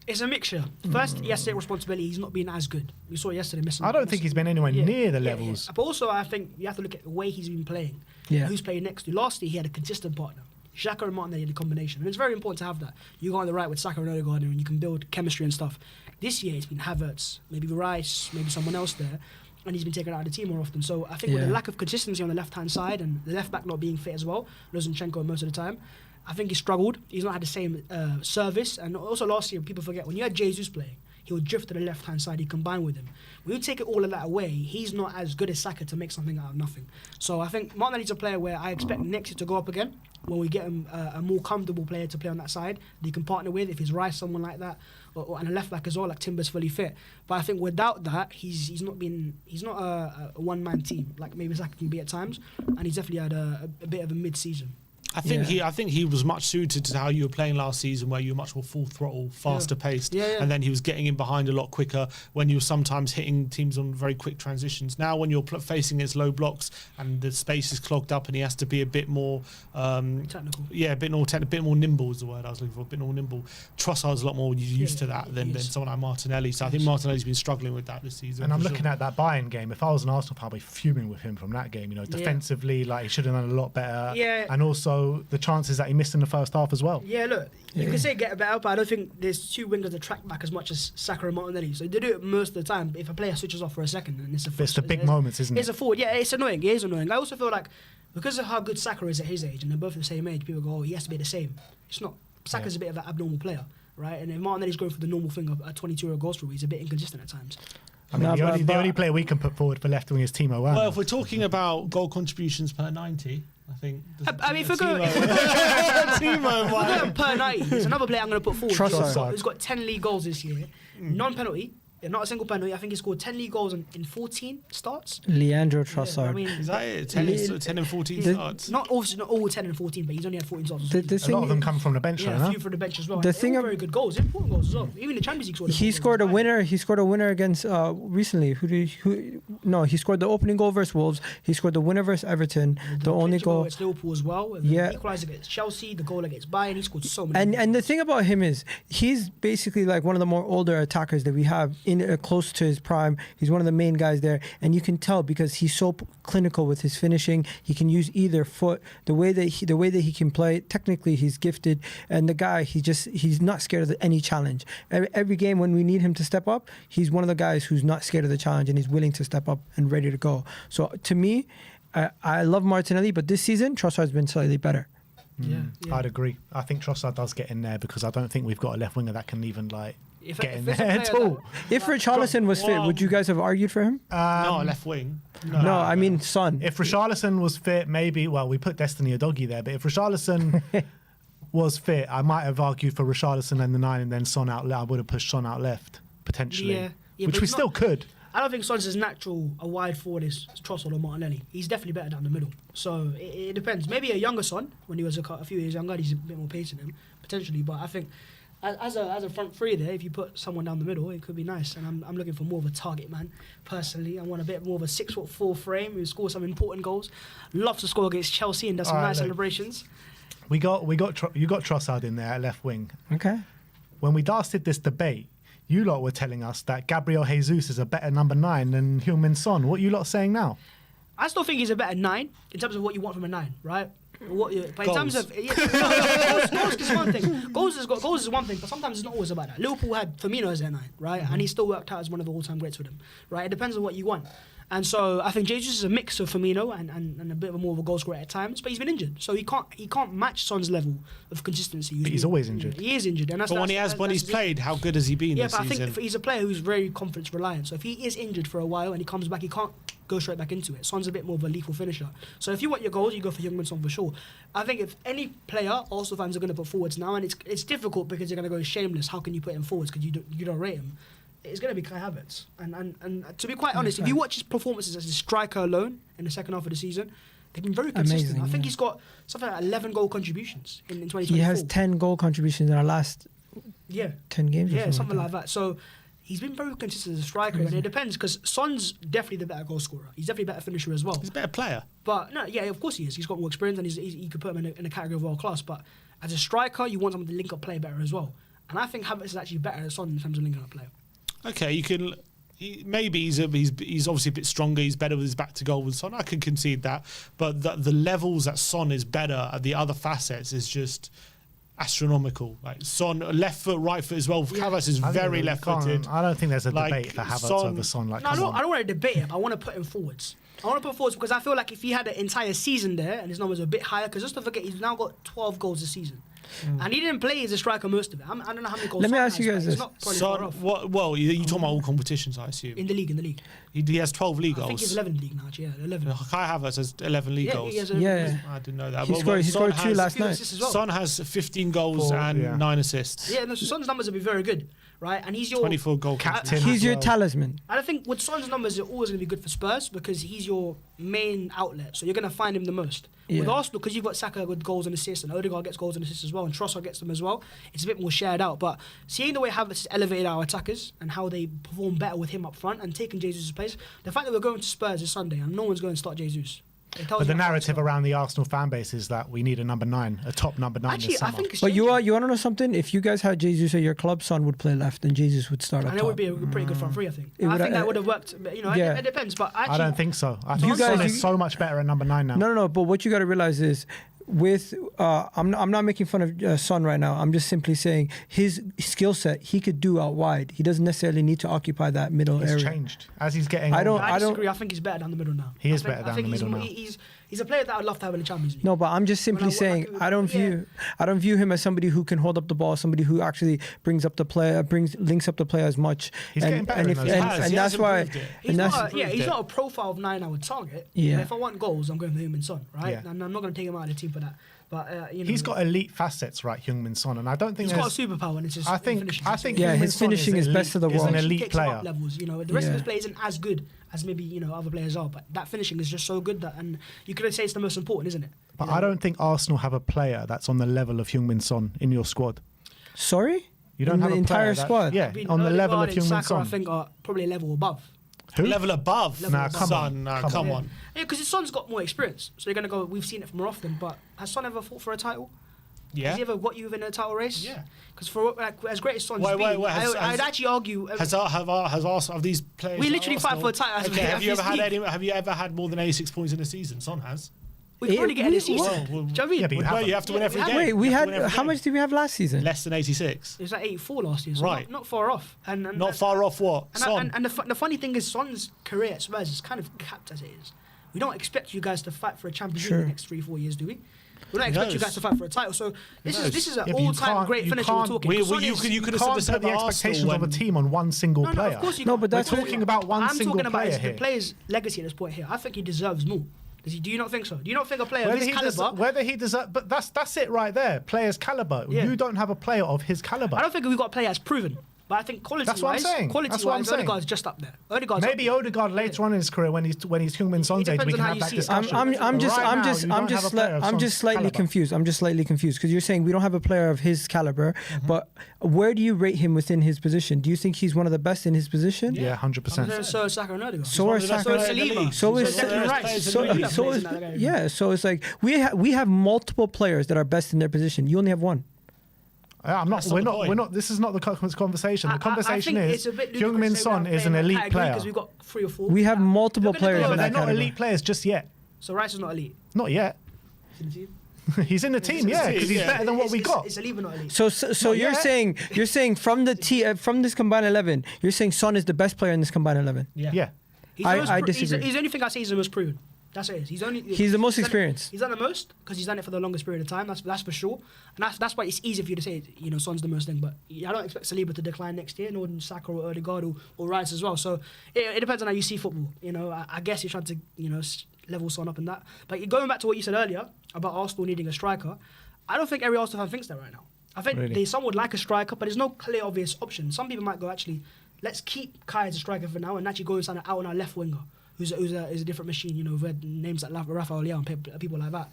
It's a mixture. First, he has to take responsibility. He's not been as good. We saw yesterday missing. I don't think he's been anywhere near the levels. But also, I think you have to look at the way he's been playing. Yeah. Who's playing next to? Last year, he had a consistent partner. Xhaka and Martinelli had a combination. And it's very important to have that. You go on the right with Saka and Odegaard and you can build chemistry and stuff. This year, it's been Havertz, maybe Rice, maybe someone else there. And he's been taken out of the team more often. So I think with the lack of consistency on the left-hand side and the left-back not being fit as well, Lozinchenko most of the time, I think he struggled. He's not had the same service. And also last year, people forget, when you had Jesus playing, he would drift to the left-hand side, he combined with him. When you take it all of that away, he's not as good as Saka to make something out of nothing. So I think Martinelli's a player where I expect next year to go up again, when we get him a more comfortable player to play on that side that he can partner with, if he's Rice, someone like that, and a left-back as well, like Timber's fully fit. But I think without that, he's not a one-man team, like maybe Saka can be at times, and he's definitely had a bit of a mid-season. I think he was much suited to how you were playing last season, where you were much more full throttle, faster paced, and then he was getting in behind a lot quicker when you were sometimes hitting teams on very quick transitions. Now, when you're facing against low blocks and the space is clogged up, and he has to be a bit more technical. Yeah, a bit more nimble is the word I was looking for. A bit more nimble. Trossard's a lot more used to that than someone like Martinelli. So I think Martinelli's been struggling with that this season. And I'm looking at that Bayern game. If I was an Arsenal fan, I'd be fuming with him from that game. You know, defensively, like he should have done a lot better. Yeah. And also the chances that he missed in the first half as well. Yeah, look, you can say get better, but I don't think there's 2 wingers that track back as much as Saka and Martinelli. So they do it most of the time. But if a player switches off for a second, then it's the big moments, isn't it? It's a forward. Yeah, it's annoying. It is annoying. I also feel like because of how good Saka is at his age, and they're both the same age, people go, oh, he has to be the same. It's not. Saka's a bit of an abnormal player, right? And if Martinelli's going for the normal thing of a 22-year-old goal scorer, he's a bit inconsistent at times. I mean, the only player we can put forward for left wing is Timo Werner. Well, if we're talking about goal contributions per 90, I think. I mean, if we're going per 90, there's another player I'm going to put forward. Trossard. Who's got 10 league goals this year, non-penalty. Not a single penalty. I think he scored 10 league goals in 14 starts. Leandro Trossard. Yeah, I mean, Is that it? 10 and 14 starts? Not all 10 and 14, but he's only had 14 starts. A lot of them come from the bench, a huh? few from the bench as well. The And thing they're all ab- very good goals, important goals as well. Even the Champions League scored. He scored a winner. He scored a winner against recently. He scored the opening goal versus Wolves. He scored the winner versus Everton. The only goal against Liverpool as well. Yeah. The equaliser against Chelsea. The goal against Bayern. He scored so many. And the thing about him is he's basically like one of the more older attackers that we have in close to his prime. He's one of the main guys there, and you can tell because he's so clinical with his finishing. He can use either foot. The way that he can play, technically he's gifted, and the guy he's not scared of any challenge. Every game when we need him to step up, he's one of the guys who's not scared of the challenge and he's willing to step up and ready to go. So to me, I love Martinelli, but this season Trossard's been slightly better. Yeah. I'd agree. I think Trossard does get in there because I don't think we've got a left winger that can even get in there's a there at player all. If Richarlison was fit, would you guys have argued for him? No, left wing. No, I mean Son. If Richarlison was fit, maybe. Well, we put Destiny Udogie there, but if Richarlison was fit, I might have argued for Richarlison and the 9, and then Son out. I would have pushed Son out left potentially, Yeah, which but we he's still not- could. I don't think Son's as natural a wide forward as Trossard or Martinelli. He's definitely better down the middle. So it depends. Maybe a younger Son, when he was a few years younger, he's a bit more pace in him, potentially. But I think as a front three there, if you put someone down the middle, it could be nice. And I'm looking for more of a target man, personally. I want a bit more of a 6'4" frame who scores some important goals. Loves to score against Chelsea and does some nice celebrations. You got Trossard in there at left wing. Okay. When we last did this debate, you lot were telling us that Gabriel Jesus is a better number 9 than Heung-min Son. What are you lot saying now? I still think he's a better 9 in terms of what you want from a 9, right? But in Goals. terms of goals is one thing. Goals is one thing, but sometimes it's not always about that. Liverpool had Firmino as their 9, right? And he still worked out as one of the all-time greats for them, right? It depends on what you want. And so I think Jesus is a mix of Firmino and a bit of a more of a goal scorer at times, but he's been injured, so he can't match Son's level of consistency. But he's always injured. He is injured, and that's. But when he's played, how good has he been this but season? I think he's a player who's very confidence reliant. So if he is injured for a while and he comes back, he can't go straight back into it. Son's a bit more of a lethal finisher. So if you want your goals, you go for Heung-min Son for sure. I think if any player, Arsenal fans are going to put forwards now, and it's difficult because they're going to go shameless. How can you put him forwards because you don't rate him? It's going to be Kai Havertz. And to be quite honest, if you watch his performances as a striker alone in the second half of the season, they've been very consistent. Amazing, I think he's got something like 11 goal contributions in 2024. He has 10 goal contributions in our last 10 games. Yeah, something like that. So he's been very consistent as a striker, and it depends because Son's definitely the better goal scorer. He's definitely a better finisher as well. He's a better player. But no, yeah, of course he is. He's got more experience, and you could put him in a category of world class. But as a striker, you want someone to link up play better as well. And I think Havertz is actually better than Son in terms of linking up play. Okay, you can. Maybe he's obviously a bit stronger. He's better with his back to goal with Son. I can concede that, but the levels that Son is better at the other facets is just astronomical. Like Son, left foot, right foot as well. Havertz is very left-footed. I don't think there's a Like, debate for Havertz Son- over Son. Like, No, come I on. don't want to debate him. I want to put him forwards. I want to put forwards because I feel like if he had an entire season there and his numbers are a bit higher, because just don't forget he's now got 12 goals this season, and he didn't play as a striker most of it. I don't know how many goals. Let me Son ask you has, guys but this. It's not probably far off. Well, you talking about all competitions, I assume. In the league. He has 12 league I think goals. he's 11 in the league now. Actually, yeah, 11. Kai Havertz has 11 league goals. He has Yeah. I didn't know that. He scored Son 2 has- last few night. assists as well. Son has 15 goals 4, and yeah. 9 assists. Yeah, no, so Son's numbers will be very good, right? And he's your 24 goal Captain. He's your well. talisman. And I think with Son's numbers are always going to be good for Spurs because he's your main outlet. So you're going to find him the most. With Yeah. Arsenal, because you've got Saka with goals and assists, and Odegaard gets goals and assists as well, and Trossard gets them as well, it's a bit more shared out. But seeing the way Havertz has elevated our attackers and how they perform better with him up front and taking Jesus' place, the fact that we're going to Spurs this Sunday and no one's going to start Jesus. it tells But the you how narrative it's around the Arsenal fan base is that we need a number 9, a top number 9 Actually, this I summer. think it's But you changing. want to know something? If you guys had Jesus at your club, Son would play left and Jesus would start up And it top. would be a pretty good front three, I think. It I would- think that would have worked. But, Yeah. it depends. But actually, I don't think so. I You think Son guys- is so much better at number 9 now. No. But what you got to realize is, with I'm not making fun of Son right now. I'm just simply saying his skill set he could do out wide. He doesn't necessarily need to occupy that middle He's area. changed as he's getting I don't- older. I disagree. I think he's better down the middle now. He is I think- better I down think the middle now. He's a player that I'd love to have in the Champions League. No, but I'm just simply When saying I don't view him as somebody who can hold up the ball, somebody who actually links up the play as much. He's getting better in those and areas. that's why. improved it. He's And that's not, he's not a profile of 9 I would target. Yeah. But if I want goals, I'm going for Heung-min Son, right? Yeah. And I'm not going to take him out of the team for that. But He's got elite facets, right, Heung-min Son, and I don't think he's got a there's. superpower, and it's just I think finishing. Yeah, Heung-min his Son finishing is elite- best of the is world. an He elite takes him player. up levels. The rest of Yeah. his play isn't as good as maybe other players are, but that finishing is just so good that, and you could say it's the most important, isn't it? But I don't think Arsenal have a player that's on the level of Heung-min Son in your squad. Sorry, You don't in have the a player entire that- squad. Yeah, I mean, on the level of Odegaard and Heung-min Saka, I Son. think are probably a level above. Who? Level above. Nah, come Son, on. nah, Come come Yeah. on. Yeah, because his son's got more experience, so you're gonna go. We've seen it more often, but has Son ever fought for a title? Yeah. Has he ever got you within a title race? Yeah. Because for as great as Son's Wait, been, has- I'd actually argue. Has Arsenal, have these players? We at literally fight Arsenal- for a title as Okay, we- have you as ever we had speak. any? Have you ever had more than 86 points in a season? Son has. We've already get this season. Well, Do you know what I mean? Yeah, but you No, haven't. you have to win Yeah, every we game. haven't. Wait, we You have had to win every how game. much did we have last season? Less than 86. It was like 84 last year, so Right. not far off. And Not far off what? And, Son. and the funny thing is, Son's career at Spurs is kind of capped as it is. We don't expect you guys to fight for a Champions League in Sure. the next 3-4 years, do we? We don't expect you knows? guys to fight for a title. So this knows? is an Yeah, but you all-time can't- great you finisher we're can't- talking. We- Son you is- could- you could have can't said put the about expectations Arsenal of a when- team on one single No, player. of course you No, can't. but that's We're what- talking about one I'm single talking about player is the here. player's legacy at this point here. I think he deserves more. Do you not think so? Do you not think a player of Whether his he, caliber? whether he deserves, but that's it right there. Player's caliber. Yeah. You don't have a player of his caliber. I don't think we've got a player that's proven. But I think That's what I'm quality-wise, saying. That's what I'm quality-wise, saying. Odegaard's just up there. Odegaard's Maybe up there. Odegaard later on in his career when he's Heung-min Son's age, depends we on can how have you that see it. discussion. I'm But right now, you don't have a player of Son's slightly caliber. confused. I'm just slightly confused because you're saying we don't have a player of his caliber, but where do you rate him within his position? Do you think he's one of the best in his position? Yeah, 100%. So Saka and Odegaard. So are He's one of the Saka. best players in the Saliba. league. So He's is one of the best players in the league. so Plays is in that game. yeah. So it's like we have multiple players that are best in their position. You only have one. I'm not. That's not We're the not. point. We're not. This is not the conversation. The conversation I think is it's a bit Heung-min ludicrous to say Son we're is an playing elite category player. because we've got 3 or 4. We have multiple Look at the players goal. Yeah, in but that they're not category. elite players just yet. So Rice is not elite. Not yet. He's in the team. He's in the team, It's- yeah, because he's yeah. better than what we got. It's elite but not elite. So Not you're yet. saying from from this combined 11, you're saying Son is the best player in this combined 11. Yeah. He's I the most disagree. He's the only thing I say he's the most proven. That's what it is. He's the most done it- experienced. He's done the most because he's done it for the longest period of time. That's for sure. And that's why it's easy for you to say, Son's the most thing. But I don't expect Saliba to decline next year, nor Saka or Odegaard or Rice as well. So it depends on how you see football. I guess you're trying to level Son up in that. But going back to what you said earlier about Arsenal needing a striker, I don't think every Arsenal fan thinks that right now. I think Really? some would like a striker, but there's no clear obvious option. Some people might go, actually, let's keep Kai as a striker for now and actually go and sign out on our left winger, who's a different machine. We've had names like Rafael Leão and people like that.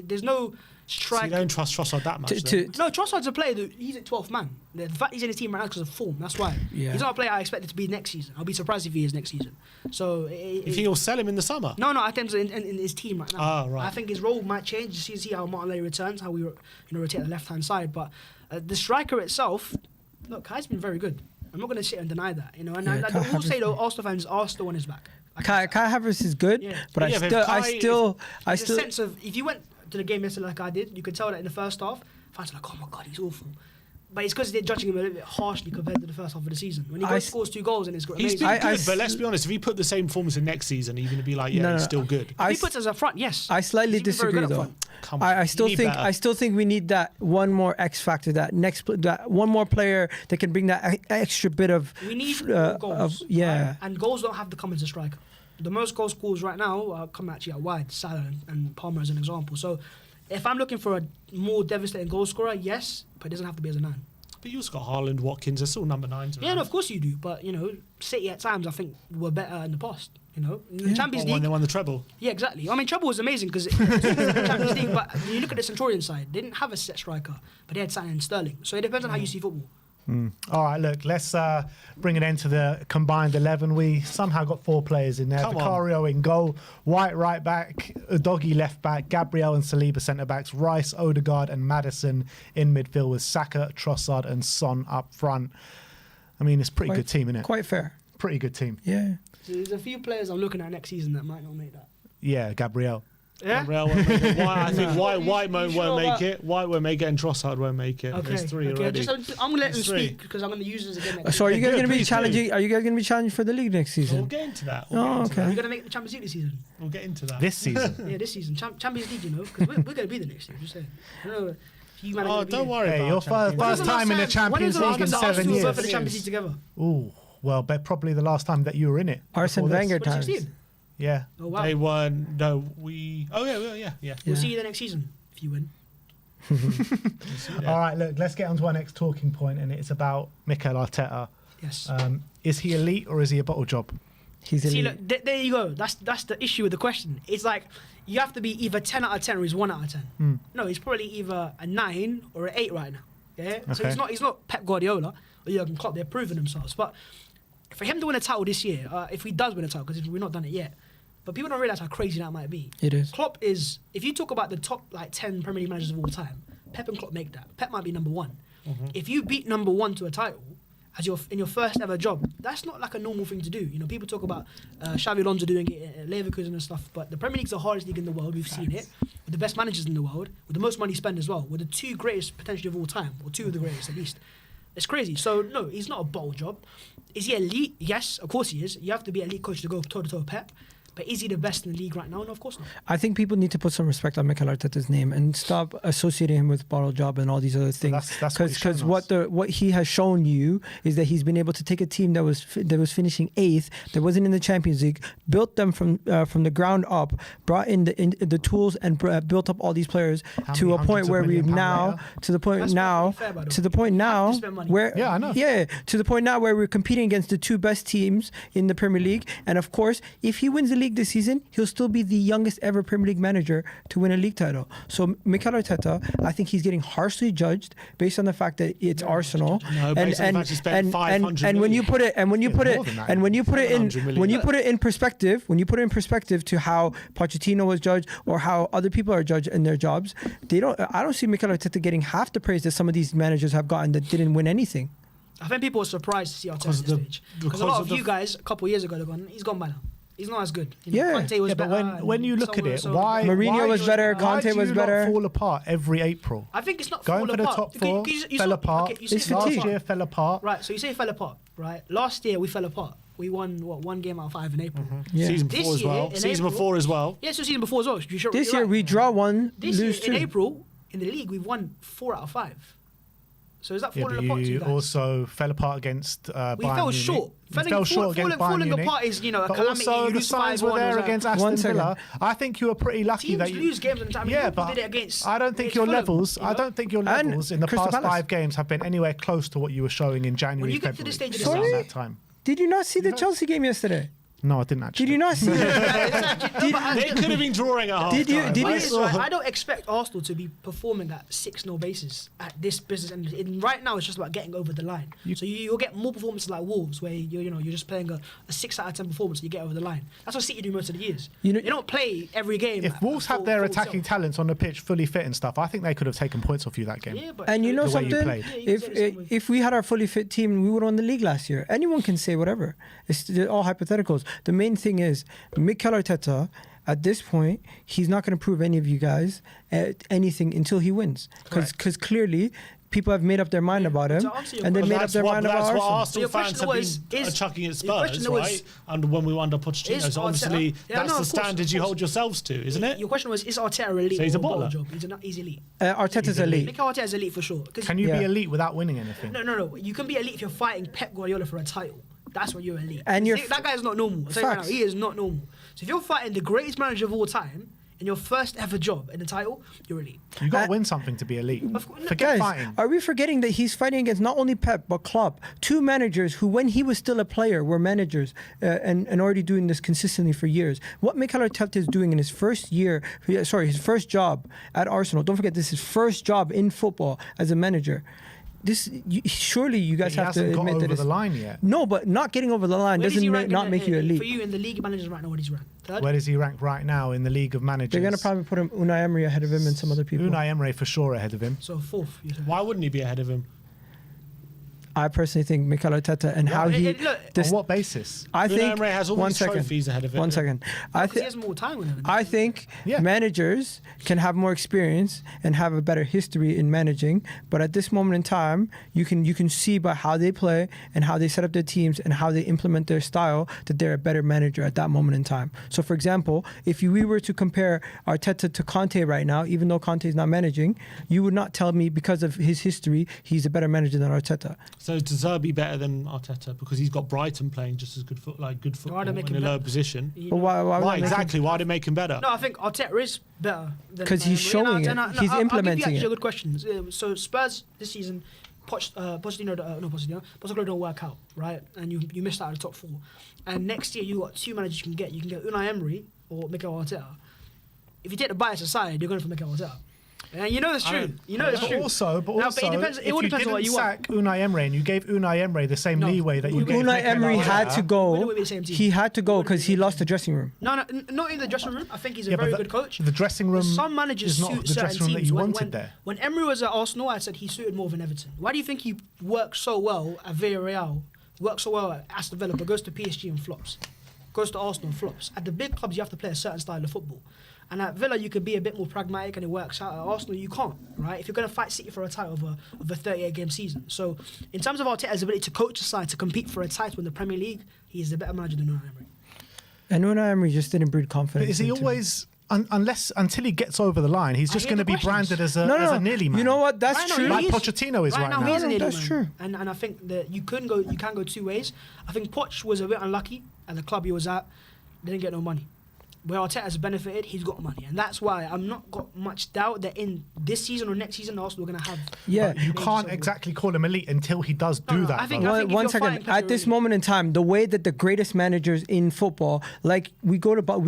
There's no So striker. you don't trust Trossard that much. To- then? to- No, Trossard's a player that he's at 12th man. The fact he's in the team right now is because of form. That's why. Yeah. He's not a player I expected to be next season. I'll be surprised if he is next season. So You think you'll sell him in the summer? no, I think in his team right now. Ah, right. I think his role might change. See how Martinelli returns, how we rotate the left hand side. But the striker itself, look, Kai's been very good. I'm not going to sit and deny that. And Yeah, I Kai will say Havertz- though, Arsenal fans are still on his back. Kai Havertz is good, Yeah. but Yeah, but I Kai- still There's a sense of if you went to the game yesterday like I did, you could tell that in the first half, fans are like, oh my god, he's awful. But it's because they're judging him a little bit harshly compared to the first half of the season. When he scores 2 goals and it's He's amazing. been good, I but let's be honest. If he put the same performance in next season, you're going to be like, yeah, No, he's no, still good. If he puts us up front, yes. I slightly He's been very disagree good up though. front. Come on, I you still need think better. we need that one more X factor, that one more player that can bring that extra bit of We need uh, goals. of- yeah. right? And goals don't have to come as a striker. The most goals scores right now come actually at wide, Salah and Palmer as an example. So if I'm looking for a more devastating goal scorer, yes, but it doesn't have to be as a 9. But you also got Haaland, Watkins. They're still number 9s. Yeah, no, of course you do. But, City at times, I think, were better in the past. In the Champions When League. they won the treble. Yeah, exactly. I mean, treble was amazing because it was the Champions League. But you look at the Centurion side, they didn't have a set striker, but they had Salah and Sterling. So it depends on how you see football. All right, look, let's bring it into the combined 11. We somehow got 4 players in there. Come on. Vicario in goal, White right back, Udogie left back, Gabriel and Saliba centre backs, Rice, Odegaard and Maddison in midfield with Saka, Trossard and Son up front. I mean, it's a pretty good team, isn't it? Quite fair. Pretty good team. Yeah. So there's a few players I'm looking at next season that might not make that. Yeah, Gabriel. Yeah? Real won't make it. I think White You won't sure make about- it. White won't make it, and Trossard won't make it. Okay. There's 3 okay. already. I'm gonna let them There's 3. speak because I'm gonna use this again next So are you season. guys good, going to be please do. challenging? Are you guys going to be challenging for the league next We'll season? get into that. Oh, okay. Are you gonna make the Champions League this season? We'll get into that. This season. Yeah, this season. Champions League, because we're gonna be the next year. Just saying. I don't know if you man are Oh, gonna be don't there. worry Hey, about your Champions first League. time in the Champions League in 7 Arsenal years. were for the Champions League together. Ooh, well, probably the last time that you were in it. Arsene Before this. Wenger times. 2016. Yeah. Oh wow. They won. No, we. Oh yeah. We'll Yeah. see you the next season if you win. All right, look, let's get on to our next talking point, and it's about Mikel Arteta. Yes. Is he elite or is he a bottle job? He's See, elite. look, there you go. That's the issue with the question. It's like you have to be either 10 out of 10 or he's 1 out of 10. No, he's probably either a 9 or an 8 right now. Yeah. So Okay. he's not Pep Guardiola or Jurgen Klopp. They're proving themselves. But for him to win a title this year, if he does win a title, because we've not done it yet, but people don't realize how crazy that might be. It is. Klopp is. If you talk about the top 10 Premier League managers of all time, Pep and Klopp make that. Pep might be number 1. If you beat number 1 to a title as in your first ever job, that's not like a normal thing to do. People talk about Xavi Alonso doing it at Leverkusen and stuff, but the Premier League's the hardest league in the world. We've seen it with the best managers in the world, with the most money spent as well, with the 2 greatest potentially of all time, or 2 of the greatest at least. It's crazy. So no, he's not a bottle job. Is he elite? Yes, of course he is. You have to be an elite coach to go toe to toe with Pep. But is he the best in the league right now? No, of course not. I think people need to put some respect on Mikel Arteta's name and stop associating him with bottle job and all these other things. that's what he's shown Because what he has shown you is that he's been able to take a team that was finishing 8th, that wasn't in the Champions League, built them from the ground up, brought in the tools and built up all these players How to many a point hundreds of where we've £1 million now later? to the point That's now not fair, by the to way. the point You have now to spend money. where Yeah, I know. to the point now where we're competing against the 2 best teams in the Premier League, and of course if he wins the league this season, he'll still be the youngest ever Premier League manager to win a league title. So Mikel Arteta, I think he's getting harshly judged based on the fact that it's Arsenal. No, based on the fact he spent 500 and when you million. put it in 700 perspective, to how Pochettino was judged or how other people are judged in their jobs, I don't see Mikel Arteta getting half the praise that some of these managers have gotten that didn't win anything. I think people were surprised to see Arteta at this stage. Because a lot of you guys, a couple of years ago, they're gone, he's gone by now. He's not as good. You know, Yeah. Conte was Yeah, but better, when you look at it, so- why Mourinho was better, why Conte do was you better. not fall apart every April? I think it's not Going fall for the apart. top Because four, you fell saw- apart. okay, you say It's fall fatigue. Last year fell apart. Right, so you say fell apart, right? Last year we fell apart. We won, one game out of 5 in April. Yeah. Season This before as year, well. in Season April- before as well. Yeah, so season before as well. This year we draw one, This lose year, two. in April, in the league, we've won 4 out of 5. So is that Yeah, falling but apart to you you guys? also fell apart against We Bayern fell Munich. short. You fell short against Bayern falling Munich. apart is, a But calamity. also You the lose signs were 5-1 there or against One Aston second. Villa. I think you were pretty lucky Teams that you lose games sometimes. Yeah, Liverpool but did it against. I don't think against your Fulham, levels. you know? I don't think your And levels in the Crystal past Palace. 5 games have been anywhere close to what you were showing in January, you get to February. the stage of the around season- that time. Did you not see the Chelsea game yesterday? No, I didn't actually. Did you not see it? They could have been drawing at half Did you- time. did you- It is, right, I don't expect Arsenal to be performing at 6-0 basis at this business end. Right now, it's just about getting over the line. So you'll get more performances like Wolves, where you're just playing a 6 out of 10 performance and you get over the line. That's what City do most of the years. You know- they don't play every game. If at Wolves full- have their full attacking self. talents on the pitch fully fit and stuff, I think they could have taken points off you that game. Yeah, but And you know The way you something? played. Yeah, you can say the same way. If we had our fully fit team, we would have won the league last year. Anyone can say whatever. They're all hypotheticals. The main thing is Mikel Arteta. At this point, he's not going to prove any of you guys anything until he wins, because clearly people have made up their mind about him, To answer your and they question- made up their mind about That's what Arsenal. Arsenal Your fans question have was, been is- chucking at your question Spurs, was- right? And when we were under Pochettino, Is so Arteta- obviously Yeah, that's no, the of course, standards of you course. hold yourselves to, isn't it? Your question was, is Arteta elite So he's or a butler. job? He's elite. Arteta's elite. Mikel Arteta is elite for sure. 'Cause Can you be Yeah. elite without winning anything? No. You can be elite if you're fighting Pep Guardiola for a title. That's when you're elite. And you're that guy's not normal. I'll tell you right now, Facts. he is not normal. So if you're fighting the greatest manager of all time in your first ever job in the title, you're elite. You got to Uh, win something to be elite. Of course- Forget Guys, fighting. are we forgetting that he's fighting against not only Pep but Klopp, two managers who, when he was still a player, were managers and already doing this consistently for years. What Mikel Arteta is doing in his first year, his first job at Arsenal. Don't forget, this is his first job in football as a manager. Surely you guys He have to hasn't got admit that over it's the line yet. No, but not getting over the line Where does he doesn't rank not make you For elite. you in the league managers right now, what he's ranked? Third? Where does he rank right now in the league of managers? They're gonna probably put him Unai Emery ahead of him and some other people. Unai Emery for sure ahead of him. So fourth. You said. Why wouldn't he be ahead of him? I personally think Mikel Arteta and how he. Look, this- On what basis? I Unai think Emery has all one these second. trophies ahead of him. One second. I because he think. has more time with him. I think Yeah. managers can have more experience and have a better history in managing, but at this moment in time, you can see by how they play and how they set up their teams and how they implement their style that they're a better manager at that moment in time. So, for example, if we were to compare Arteta to Conte right now, even though Conte is not managing, you would not tell me because of his history he's a better manager than Arteta. So does Zerbi better than Arteta because he's got Brighton playing just as good football Why don't make in a him lower better? position? You But know- why would Why that make him- exactly? Why did it make him better? No, I think Arteta is better than 'Cause he's Emery. showing it. He's I'll implementing give you actually it. a good question. So Spurs this season, Pochettino don't work out, right? And you missed out on the top 4. And next year you got 2 managers you can get. You can get Unai Emery or Mikel Arteta. If you take the bias aside, you're going for Mikel Arteta. And you know it's true. You know it's But true. also, Now, but it depends. It if all you depends on what didn't you want. sack Unai Emery and you gave Unai Emery the same No. leeway that you gave Unai Mikel Emery had Arteta- to go. We wouldn't be the same team. He had to go because he lost the dressing room. No, not in the dressing room. I think he's a Yeah, but very the- good coach. The dressing room Some managers is not suit the certain dressing room that teams. you when, wanted there. When Emery was at Arsenal, I said he suited more than Everton. Why do you think he works so well at Villarreal, works so well at Aston Villa, but goes to PSG and flops? Goes to Arsenal and flops. At the big clubs, you have to play a certain style of football. And at Villa, you could be a bit more pragmatic and it works out. At Arsenal, you can't, right? If you're going to fight City for a title of a 38-game season. So, in terms of Arteta's ability to coach a side to compete for a title in the Premier League, he is a better manager than Unai Emery. And Unai Emery just didn't breed But confidence. is he into him. always until he gets over the line? He's I just hear going to the be questions. branded as a No, as no. a nearly man. You know what? That's Right now, true. Like he is- Pochettino is right now. He's an No, idiot, that's man. true. And I think that you can go 2 ways. I think Poch was a bit unlucky at the club he was at. Didn't get no money. where Arteta has benefited, he's got money, and that's why I'm not got much doubt that in this season or next season, Arsenal are going to have. Yeah. But you can't exactly call him elite until he does do no, that. I think- though. if One you're second. fighting At this Pep moment in time, the way that the greatest managers in football, like we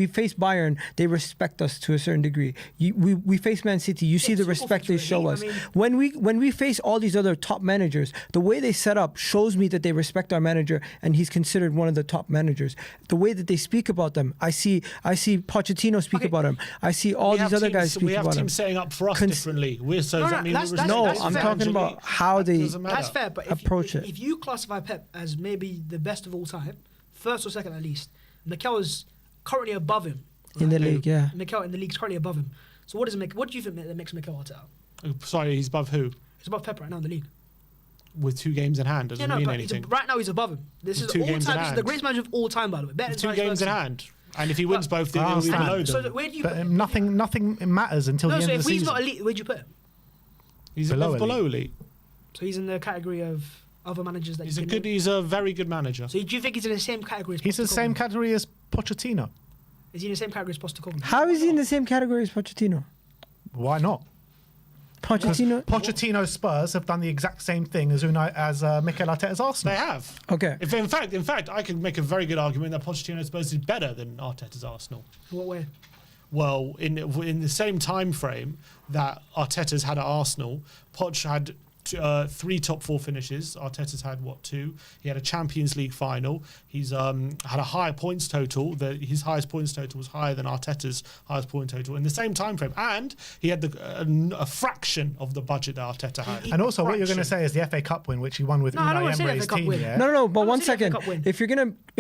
face Bayern, they respect us to a certain degree. We face Man City, you see the football respect they fits show really. us. I mean- When we face all these other top managers, the way they set up shows me that they respect our manager and he's considered one of the top managers. The way that they speak about them, I see Pochettino speak Okay. about him. I see all We these have other teams- guys speak We have about him. teams setting up for us differently. Does No, that mean that's- we that's- No, that's I'm fair. talking about how That they doesn't matter. That's fair, but Approach it. if you classify Pep as maybe the best of all time, first or second at least, Mikel is currently above him. in the league. Yeah. Mikel in the league's currently above him. So what do you think that makes Mikel Arteta? Sorry, he's above who? He's above Pep right now in the league. With 2 games in hand doesn't mean but anything. right now he's above him. This With is 2 all games in time. This is the hand. greatest manager of all time, by the way. Better With than 2 games in hand. And if he wins both, then I he'll be understand. below So them. where do you? But nothing matters until No, the so end if of the he's season. not elite, where'd you put him? He's Below below elite. So he's in the category of other managers that He's you a can good. He's a very good manager. So do you think he's in the same category as He's in the same Postecoglou? category as Pochettino. Is he in the same category as Postecoglou? How is he in the same category as Pochettino? Why not? Pochettino's Spurs have done the exact same thing as Mikel Arteta's Arsenal. They have. Okay. If in fact, I could make a very good argument that Pochettino's Spurs is better than Arteta's Arsenal. In what way? Well, in the same time frame that Arteta's had at Arsenal, Poch had 3 top 4 finishes. Arteta's had 2? He had a Champions League final. He's had a higher points total. His highest points total was higher than Arteta's highest point total in the same time frame, and he had a fraction of the budget that Arteta had. And also, what you're going to Fraction. say is the FA Cup win, which he won with No, I don't Unai wanna say the Emery's FA Cup team. win. Yeah? No, but I'm one saying FA second. Cup win. If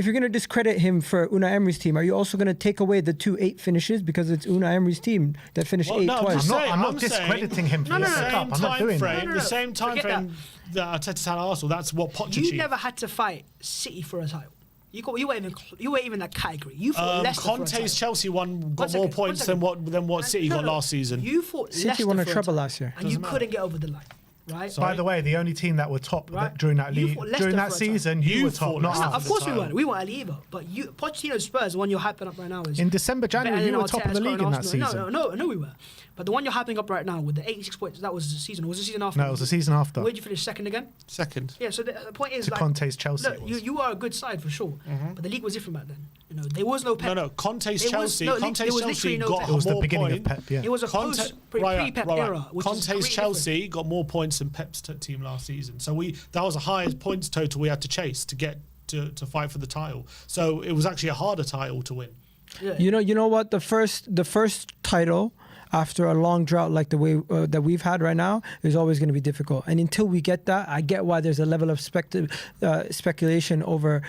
you're gonna discredit him for Unai Emery's team, are you also gonna take away the 2 8 finishes because it's Unai Emery's team that finished Well, 8 no, I'm twice? just saying- I'm not I'm saying- discrediting him for No, the no, FA no, Cup. I'm not doing that. No, The same time forget frame that Arteta's had at Arsenal. That's what Poch You achieved. never had to fight City for a title. You weren't even that category. You fought Leicester for a Conte's title. Chelsea got more second, points one second. than what City got last season. You fought City Leicester won a for treble title, last year. and you couldn't get over the line, right? By the way, the only team that were top Right. during that You league, fought Leicester during that for a title. season, you You were top, fought not Leicester. us. Of course we title. weren't. We weren't Ali either. But Pochettino's Spurs, the one you're hyping up right now, is In December, January, better you than were top of the Arteta's league in current that Arsenal. season. No, we were. But the one you're hyping up right now with the 86 points, that was the season. Was the season after? No, it was the season after. Where did you finish second again? Second. Yeah. So the point is, To like, Conte's Chelsea. look, it was. you are a good side for sure, but the league was different back then. You know, there was no Pep. No, Conte's There was Chelsea. no- Conte's there was Chelsea literally no got Pep. It was the more beginning points. of Pep, yeah. It was a Conte- pre-Pep era, which is Conte's completely Chelsea got more points than Pep's team last season. So that was the highest points total we had to chase to get to fight for the title. So it was actually a harder title to win. different. Yeah. You know what? The first title after a long drought like the way that we've had right now is always going to be difficult. And until we get that, I get why there's a level of speculation over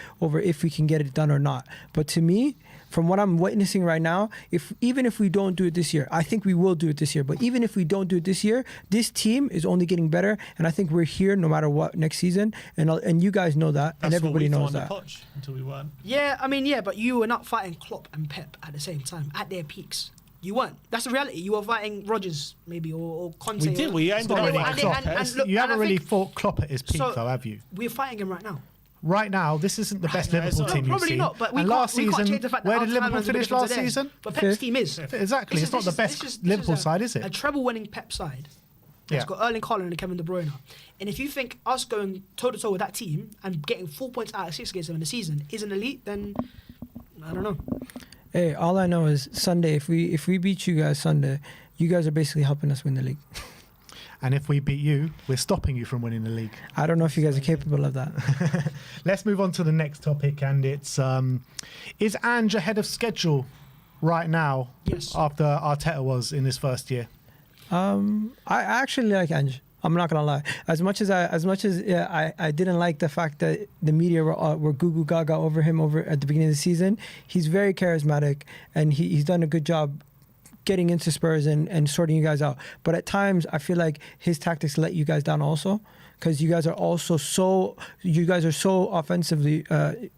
if we can get it done or not. But to me, from what I'm witnessing right now, even if we don't do it this year, I think we will do it this year. But even if we don't do it this year, this team is only getting better, and I think we're here no matter what next season. And you guys know that, and That's what everybody we knows thought that. under Poch until we weren't. Yeah, I mean, yeah, but you were not fighting Klopp and Pep at the same time, at their peaks. You weren't. That's the reality. You were fighting Rodgers, maybe, or Conte. We did. We ended Not up really and- Klopp. and look, You and haven't I really think- fought Klopp at his peak, So- though, have you? We're fighting him right now. Right now, this isn't the best No, it's Liverpool not. team you've Probably seen. not, but we And can't, last we can't season, change the fact that where did our Liverpool timelines are finish different last to theirs. season? But Pep's Fifth. team is. Exactly. It's not the best Liverpool side, is A it? treble-winning Pep side. Yeah. It's got Erling Haaland and Kevin De Bruyne. And if you think us going toe-to-toe with that team and getting 4 points out of 6 against them in the season is an elite, then I don't know. Hey, all I know is Sunday. If we beat you guys Sunday, you guys are basically helping us win the league. And if we beat you, we're stopping you from winning the league. I don't know if you guys are capable of that. Let's move on to the next topic, and it's is Ange ahead of schedule right now? Yes. After Arteta was in his first year. I actually like Ange. I'm not gonna lie. As much as I didn't like the fact that the media were goo goo gaga over him over at the beginning of the season. He's very charismatic, and he's done a good job getting into Spurs and sorting you guys out. But at times, I feel like his tactics let you guys down also, because you guys are so offensively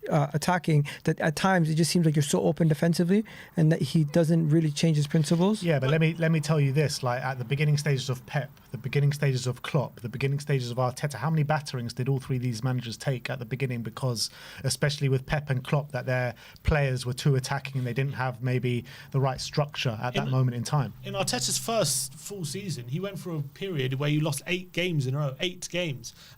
attacking that at times it just seems like you're so open defensively, and that he doesn't really change his principles. Yeah, but let me tell you this: like at the beginning stages of Pep, the beginning stages of Klopp, the beginning stages of Arteta, how many batterings did all three of these managers take at the beginning? Because especially with Pep and Klopp, that their players were too attacking and they didn't have maybe the right structure at that moment in time. In Arteta's first full season, he went through a period where you lost 8 games in a row, 8 games.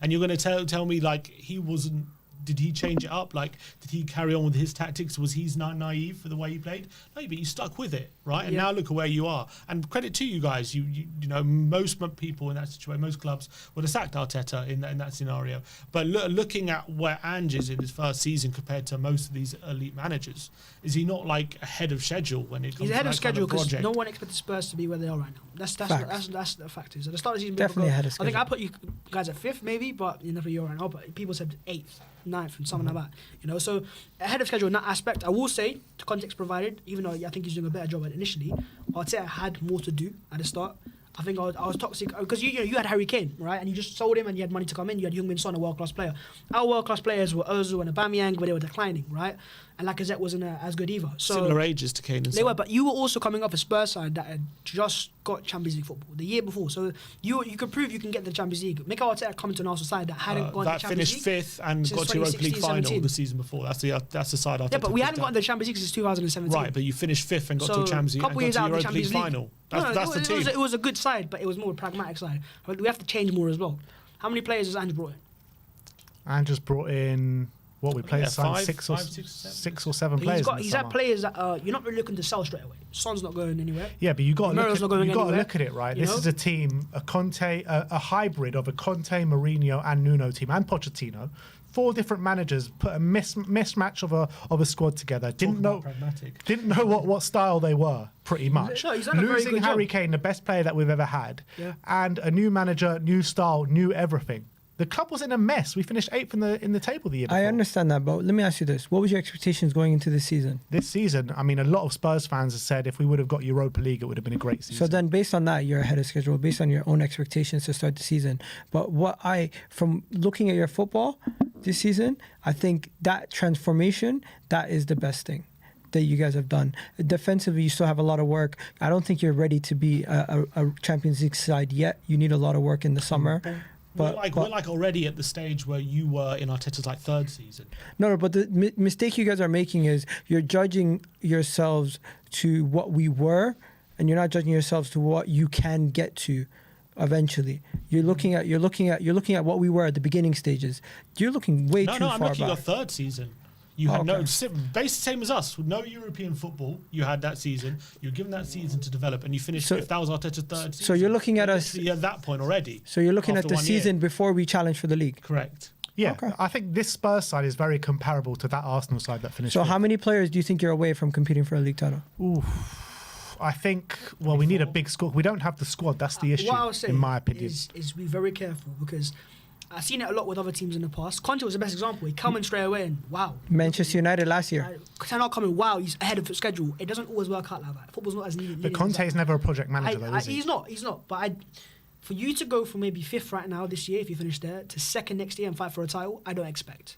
And you're going to tell me like he wasn't. Did he change it up? Like, did he carry on with his tactics? Was he not naive for the way he played? No, but you stuck with it, right? And now look at where you are. And credit to you guys. You know, most people in that situation, most clubs would have sacked Arteta in that scenario. But looking at where Ange is in his first season compared to most of these elite managers, is he not like ahead of schedule when it comes to that kind of project? He's ahead of schedule because no one expected Spurs to be where they are right now. That's the fact. Is at the start of the season, Definitely ahead of schedule. I think I put you guys at 5th maybe, but you know where you are right now. But people said 8th. 9th and something like that, you know. So ahead of schedule in that aspect, I will say, to context provided, even though I think he's doing a better job at initially, Arteta had more to do at the start. I think I was toxic because you had Harry Kane, right, and you just sold him and you had money to come in. You had Heung-min Son, a world-class player. Our world-class players were Ozil and Aubameyang, but they were declining, right, and Lacazette wasn't as good either. So similar ages to Kane and Son. They were, but you were also coming off a Spurs side that had just got Champions League football the year before. So you could prove you can get the Champions League. Mikel Arteta coming to an Arsenal side that hadn't gone to the Champions League. That finished 5th and got to Europa League final the season before. That's the side Arteta. Yeah, but we hadn't gotten the Champions League since 2017. Right, but you finished 5th and got to a Champions League and got to the Europa League final. That's the team. It was a good side, but it was more a pragmatic side. We have to change more as well. How many players has Ange brought in? Ange just brought in what we played, six or seven players. He's had players that you're not really looking to sell straight away. Son's not going anywhere. Yeah, but you got to look at it, right? This know? is a team, a hybrid of a Conte, Mourinho, and Nuno team, and Pochettino. 4 different managers put a mismatch of a squad together. Didn't know what style they were. Pretty much. No, he's done a very Losing good Harry job. Kane, the best player that we've ever had, Yeah. and a new manager, new style, new everything. The club was in a mess. We finished 8th in the table the year before. I understand that, but let me ask you this: what was your expectations going into this season? This season, I mean, a lot of Spurs fans have said if we would have got Europa League, it would have been a great season. So then, based on that, you're ahead of schedule, based on your own expectations to start the season. But from looking at your football this season, I think that transformation, that is the best thing that you guys have done. Defensively, you still have a lot of work. I don't think you're ready to be a Champions League side yet. You need a lot of work in the summer. We're already at the stage where you were in Arteta's 3rd season. No, but the mistake you guys are making is you're judging yourselves to what we were, and you're not judging yourselves to what you can get to eventually. You're looking at what we were at the beginning stages. You're looking way too far back. No, I'm looking at your 3rd season. You had same as us, no European football. You had that season. You were given that season to develop, and you finished 5th. That was Arteta's 3rd season. So you're looking at us at that point already. So you're looking at the season before we challenge for the league. Correct. Yeah, okay. I think this Spurs side is very comparable to that Arsenal side that finished. So 5th. how many players do you think you're away from competing for a league title? I think, we need a big squad. We don't have the squad. That's the issue, what I'll say in my opinion. Is be very careful, because I've seen it a lot with other teams in the past. Conte was the best example. He come in straight away and wow. Manchester United last year. Not coming, wow, he's ahead of schedule. It doesn't always work out like that. Football's not as needed. But Conte is never a project manager, though, is he? He's not. But for you to go from maybe 5th right now this year, if you finish there, to 2nd next year and fight for a title, I don't expect,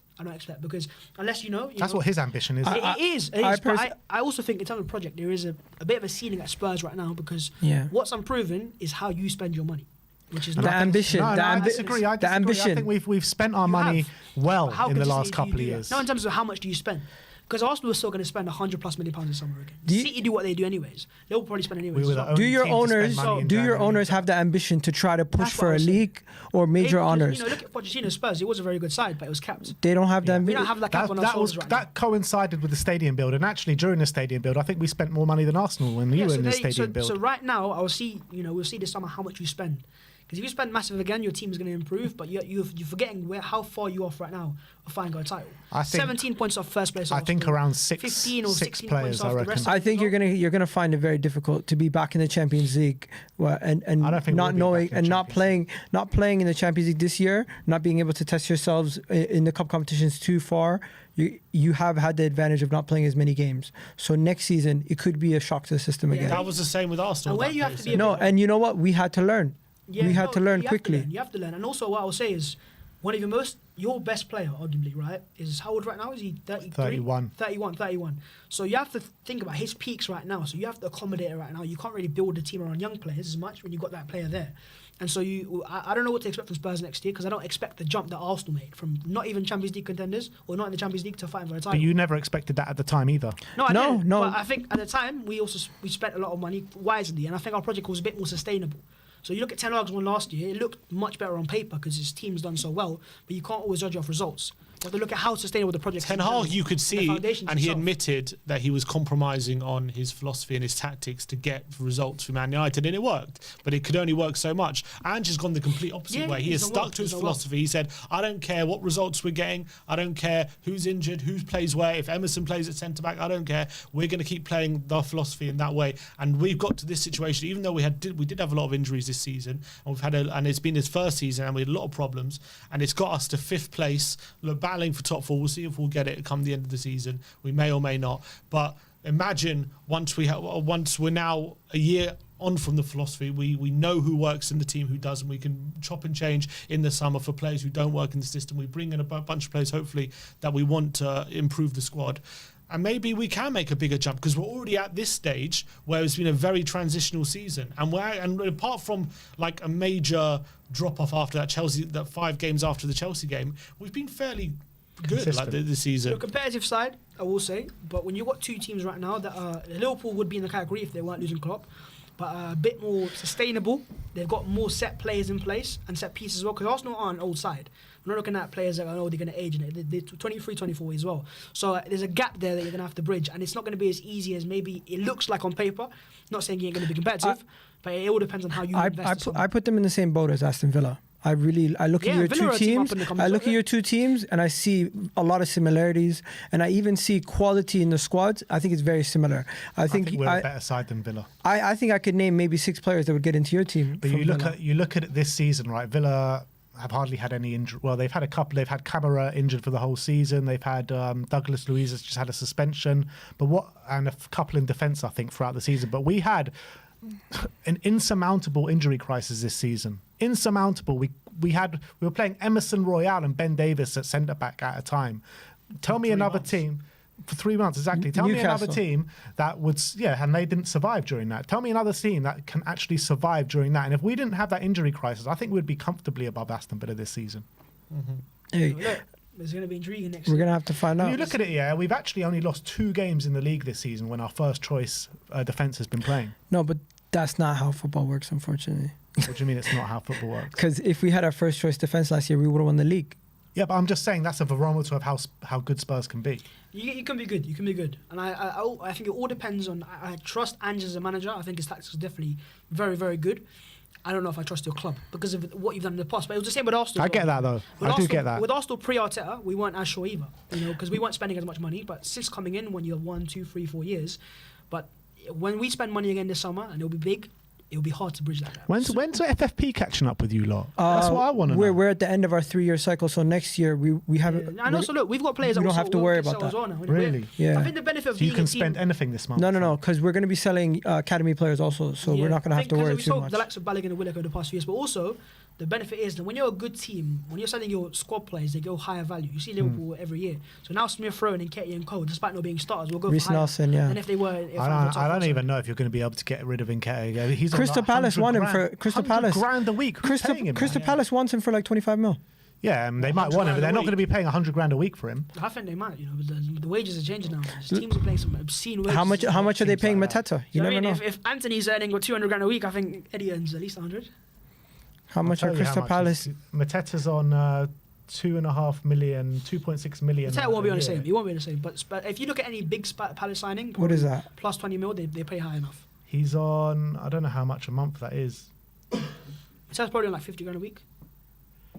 because unless that's what his ambition is. It is. But I also think in terms of project, there is a bit of a ceiling at Spurs right now, because what's unproven is how you spend your money. Which is the ambition. I disagree. I think we've spent our money well in the last couple of years. No, in terms of how much do you spend? Because Arsenal are still going to spend £100+ million in summer again. City do what they do anyways. They'll probably spend anyways. Do your owners have the ambition to try to push for a league or major honours? Look at Pochettino Spurs. It was a very good side, but it was capped. They don't have the ambition. We don't have that cap on our shoulders right now. That coincided with the stadium build, and actually during the stadium build, I think we spent more money than Arsenal when we were in the stadium build. So right now, we'll see this summer how much you spend. Because if you spend massive again, your team is going to improve. But you're forgetting how far you off right now of finding a title. I think 17 points off first place. I think around 15 or six 16 players. points off I the reckon. rest. I think you're gonna find it very difficult to be back in the Champions League, and I don't think not we'll be knowing back in and the not playing in the Champions League this year, not being able to test yourselves in the cup competitions too far. You have had the advantage of not playing as many games. So next season it could be a shock to the system again. That was the same with Arsenal. And where that you have case, to be yeah. No, and you know what? We had to learn. We had to learn quickly. You have to learn. And also, what I'll say is, one of your best player, arguably, right, is how old right now? Is he 33? 31. So you have to think about his peaks right now. So you have to accommodate it right now. You can't really build a team around young players as much when you've got that player there. And so I don't know what to expect from Spurs next year, because I don't expect the jump that Arsenal made from not even Champions League contenders or not in the Champions League to fighting for a title. But you never expected that at the time either. No, I didn't. No. But I think at the time we spent a lot of money wisely, and I think our project was a bit more sustainable. So you look at Ten Hag's one last year; it looked much better on paper because his team's done so well. But you can't always judge off results. You have to look at how sustainable the project is. Ten Hag, you could see, and he itself. admitted that he was compromising on his philosophy and his tactics to get results for Man United, and it worked. But it could only work so much. Ange has gone the complete opposite way. He has stuck to his philosophy. He said, I don't care what results we're getting. I don't care who's injured, who plays where. If Emerson plays at centre-back, I don't care. We're going to keep playing the philosophy in that way. And we've got to this situation, even though we did have a lot of injuries this season, and it's been his first season, and we had a lot of problems, and it's got us to 5th place, battling for top 4. We'll see if we'll get it come the end of the season. We may or may not. But imagine once we're now a year on from the philosophy, we know who works in the team, who doesn't. We can chop and change in the summer for players who don't work in the system. We bring in a bunch of players, hopefully, that we want to improve the squad. And maybe we can make a bigger jump, because we're already at this stage where it's been a very transitional season. And apart from like a major drop off after that 5 games after the Chelsea game, we've been fairly good like this season. Your competitive side, I will say, but when you've got 2 teams right now that are Liverpool would be in the category if they weren't losing Klopp, but a bit more sustainable. They've got more set players in place and set pieces as well, because Arsenal are an old side. We're not looking at players that are they're going to age in it. They're 23, 24 as well. So there's a gap there that you're going to have to bridge, and it's not going to be as easy as maybe it looks like on paper. Not saying you're going to be competitive, but it all depends on how you invest. I put them in the same boat as Aston Villa. I look at your two teams. I look at your 2 teams, and I see a lot of similarities, and I even see quality in the squads. I think it's very similar. I think we're a better side than Villa. I think I could name maybe 6 players that would get into your team. But you look at it this season, right? Villa have hardly had any injury. Well, they've had a couple. They've had Camara injured for the whole season. They've had Douglas Luiz has just had a suspension. And a couple in defence, I think, throughout the season. But we had an insurmountable injury crisis this season. Insurmountable. We were playing Emerson Royale and Ben Davis at centre back at a time. Tell me another team for 3 months exactly. Tell me another team that would and they didn't survive during that. Tell me another team that can actually survive during that. And if we didn't have that injury crisis, I think we'd be comfortably above Aston Villa this season. Mm-hmm. Hey. It's going to be intriguing next year. We're going to have to find out. When you look at it, we've actually only lost 2 games in the league this season when our first choice defence has been playing. No, but that's not how football works, unfortunately. What do you mean it's not how football works? Because if we had our first choice defence last year, we would have won the league. Yeah, but I'm just saying that's a barometer of how good Spurs can be. You can be good. You can be good. And I think it all depends on... I trust Ange as a manager. I think his tactics are definitely very, very good. I don't know if I trust your club because of what you've done in the past. But it was the same with Arsenal. I get that, though. I do get that. With Arsenal pre-Arteta, we weren't as sure either. Because we weren't spending as much money. But since coming in, when you have 1, 2, 3, 4 years... But when we spend money again this summer, and it'll be big... It'll be hard to bridge that gap. When's the FFP catching up with you lot? That's what I want to know. We're at the end of our 3-year cycle, so next year we have. And also, look, we've got players we don't have to worry about that. Well now. Really? Yeah. I think the benefit of so you can spend anything this month. No, because we're going to be selling academy players also, so we're not going to have to worry too much. The likes of Balogun and Willock over the past few years, but also the benefit is that when you're a good team, when you're selling your squad players, they go higher value. You see Liverpool every year. So now Smith Rowe and Nketiah and Cole, despite not being starters, will go Reece for higher. Nelson, yeah. And if they were, I don't even know if you're going to be able to get rid of Nketiah. He's Crystal Palace won him for Crystal Palace. $100,000 a week. Crystal Palace wants him for like 25 mil. Yeah, they might want him, but they're not going to be paying $100,000 a week for him. I think they might. The wages are changing now. Teams are paying some obscene wages. How much are they paying Mateta? You never know. If Anthony's earning $200,000 a week, I think Eddie earns at least 100. How much are Crystal Palace? Mateta's on 2.5 million, 2.6 million. Mateta won't be on the same. He won't be on the same. But if you look at any big Palace signing, what is that? Plus 20 mil, they pay high enough. He's on. I don't know how much a month that is. So that's probably like 50 grand a week.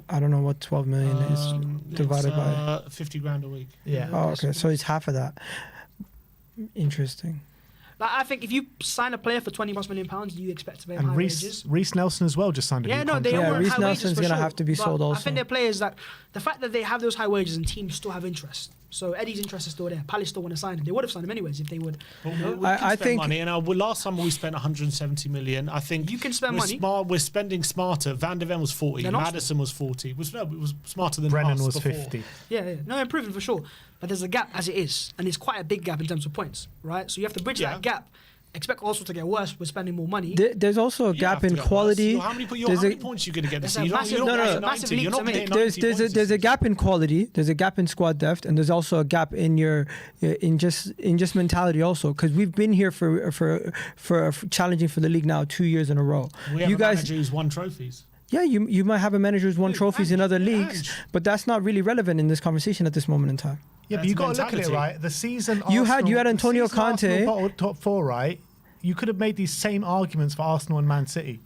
I don't know what 12 million is divided by. 50 grand a week. Yeah. Oh, okay. So it's half of that. Interesting. Like, I think if you sign a player for 20 plus £million, you expect to pay him And high wages. Reece Nelson as well just signed a Yeah, new no, contract. they all want Reece high wages Nelson's for gonna sure. have to be But sold I also. think they're players that the fact that they have those high wages and teams still have interest. So Eddie's interest is still there. Palace still want to sign him. They would have signed him anyways if they would. But You know? we can I spend think- money, and last summer we spent 170 million. I think You can spend money. We're spending smarter. Van der Ven was 40. They're not- Madison was 40. It was smarter than Brennan us was before. 50. Yeah, no, improving for sure. But there's a gap as it is, and it's quite a big gap in terms of points, right? So you have to bridge Yeah. that gap. Expect Arsenal to get worse with spending more money. There's also a You gap have to in get quality. worse. How many There's a- points are you going to get this There's a season? massive- You're not no, getting no. 90. massive You're not leaps, I mean, getting There's 90 there's a points there's a this gap in quality. There's a gap in squad depth, and there's also a gap in your in just mentality also. Because we've been here for challenging for the league now 2 years in a row. season. We have You a guys, manager who's won trophies. yeah, you might have a manager who's won Yeah, trophies in other Ange, leagues, Ange. but that's not really relevant in this conversation at this moment in time. Yeah, but That's you got to look at it, mentality. right? The season You had Arsenal- Antonio the season Arsenal Conte. bottled top four, right? You could have made these same arguments for Arsenal and Man City.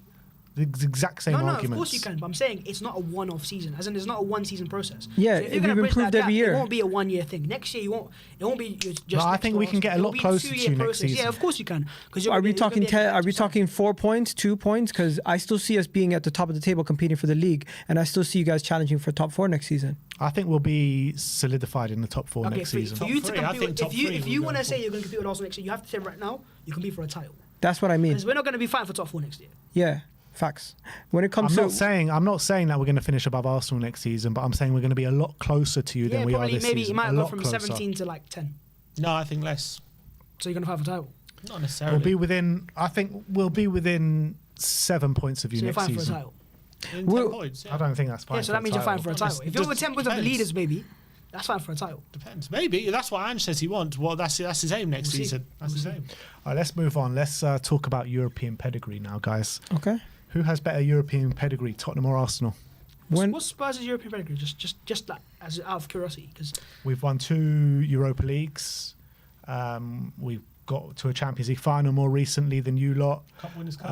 The exact same No, arguments. of course you can. But I'm saying it's not a one-off season. As in, it's not a one-season process. Yeah, so if you're we've gonna bridge improved that every gap, year. It won't be a one-year thing. Next year, it won't be just. No, I next think to we can get a Arsenal. lot It'll be closer to 2-year next process. season. Yeah, of course you can. Because Are we talking Are we talking 4 points, 2 points? Because I still see us being at the top of the table competing for the league, and I still see you guys challenging for top 4 next season. I think we'll be solidified in the top four Okay, next for season. you to Top three, I compete, think with, top three if we'll you go want to for. say you're going to compete with Arsenal next year, you have to say right now you compete for a title. That's what I mean. Because we're not going to be fighting for top 4 next year. Yeah, facts. When it comes I'm to not saying that we're going to finish above Arsenal next season, but I'm saying we're going to be a lot closer to you Yeah, than we are probably this maybe season. it might a go lot from closer. 17 to like 10. No, I think less. So you're going to fight for a title. Not necessarily. We'll be within. I think we'll be within 7 points of you So you're next fighting for a season. title. In 10 Well, points, yeah. I don't think that's fine. Yeah, so that means you're fighting for a title. If you're Just with 10 points of the depends. leaders, maybe that's fine for a title. Depends. Maybe that's what Ange says he wants. Well, that's his aim next We'll see. season. That's his aim. All right, let's move on. Let's talk about European pedigree now, guys. okay, Who has better European pedigree, Tottenham or Arsenal? when What's Spurs' European pedigree? Just like as out of curiosity, because We've won 2 Europa Leagues. We've got to a Champions League final more recently than you lot. Cup winners' cup.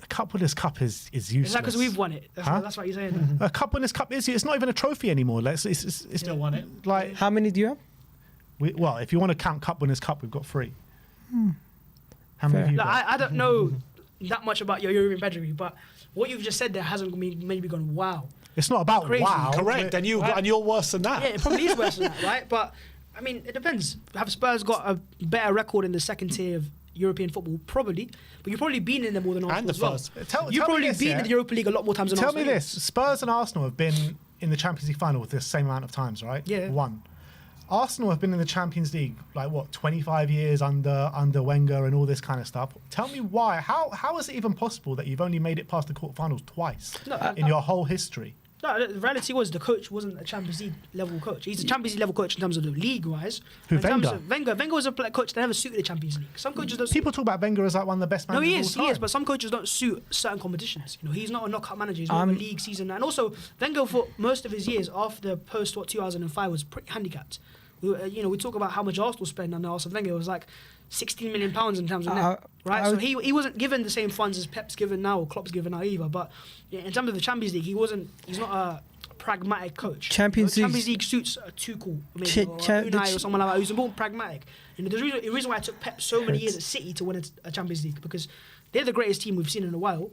A Cup Winners' Cup is useless. is that because we've won it? Huh? That's what you're saying. A Cup Winners' Cup it's not even a trophy anymore. It's Still won it. like how many do you have? well, if you want to count Cup Winners' Cup, we've got 3. How many Fair. have you Like, got? I don't know that much about your European pedigree, but what you've just said there hasn't made me gone wow. It's not about Crazy. wow. Correct. And you're worse than that. Yeah, it probably is worse than that, right? But I mean, it depends. Have Spurs got a better record in the second tier of European football? Probably, but you've probably been in them more than Arsenal And the as well. first. Tell You've me probably this, been yeah? in the Europa League a lot more times than Tell me Arsenal. this: Spurs and Arsenal have been in the Champions League final with the same amount of times, right? Yeah. 1. Arsenal have been in the Champions League like what 25 years under Wenger and all this kind of stuff. Tell me why? How is it even possible that you've only made it past the quarterfinals twice No, in your whole history? No, the reality was the coach wasn't a Champions League level coach. He's a Champions League level coach in terms of the league wise. Who, In terms Wenger? of Wenger was a coach that never suited the Champions League. Some coaches don't. People talk about Wenger as like one of the best No, managers he of all is, time. but some coaches don't suit certain competitions. You know, he's not a knockout manager. He's not a league season. And also, Wenger for most of his years after post 2005 was pretty handicapped. We talk about how much Arsenal spend under Arsene Wenger. It was like £16 million in terms of net, right? So he wasn't given the same funds as Pep's given now or Klopp's given now either. But yeah, in terms of the Champions League, he's not a pragmatic coach. Champions League suits Tuchel, maybe, or Unai or someone like that who's more pragmatic. You know, the reason why it took Pep so many years at City to win a Champions League, because they're the greatest team we've seen in a while.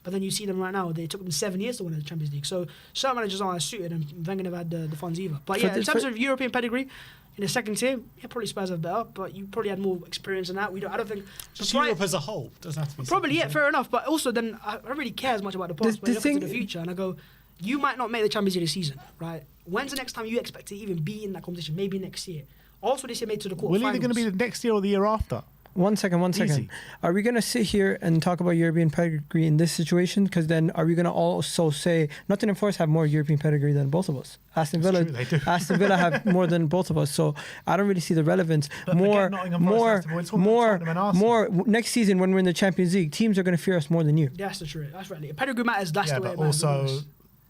But then you see them right now, they took them 7 years to win the Champions League. So certain managers aren't suited, and Wenger never had the funds either. But yeah, in terms of European pedigree, in the second tier, yeah, probably Spurs have better, but you probably had more experience than that. I don't think. Just Europe as a whole doesn't have to be. Probably, yeah, second fair enough. But also, then I don't really care as much about the past, but I look into the future, and I go, you might not make the Champions League this season, right? When's the next time you expect to even be in that competition? Maybe next year. Also, this year made to the quarterfinals. We're either going to be the next year or the year after. One second. Easy. Are we going to sit here and talk about European pedigree in this situation? Because then are we going to also say Nottingham Forest have more European pedigree than both of us? Aston Villa, true, they do. Aston Villa have more than both of us. So I don't really see the relevance. But forget Nottingham Forest, we're talking about Tottenham and Arsenal. more. Next season when we're in the Champions League, teams are going to fear us more than you. That's the truth. That's right. Pedigree matters. That's Yeah, the way but it matters. also No,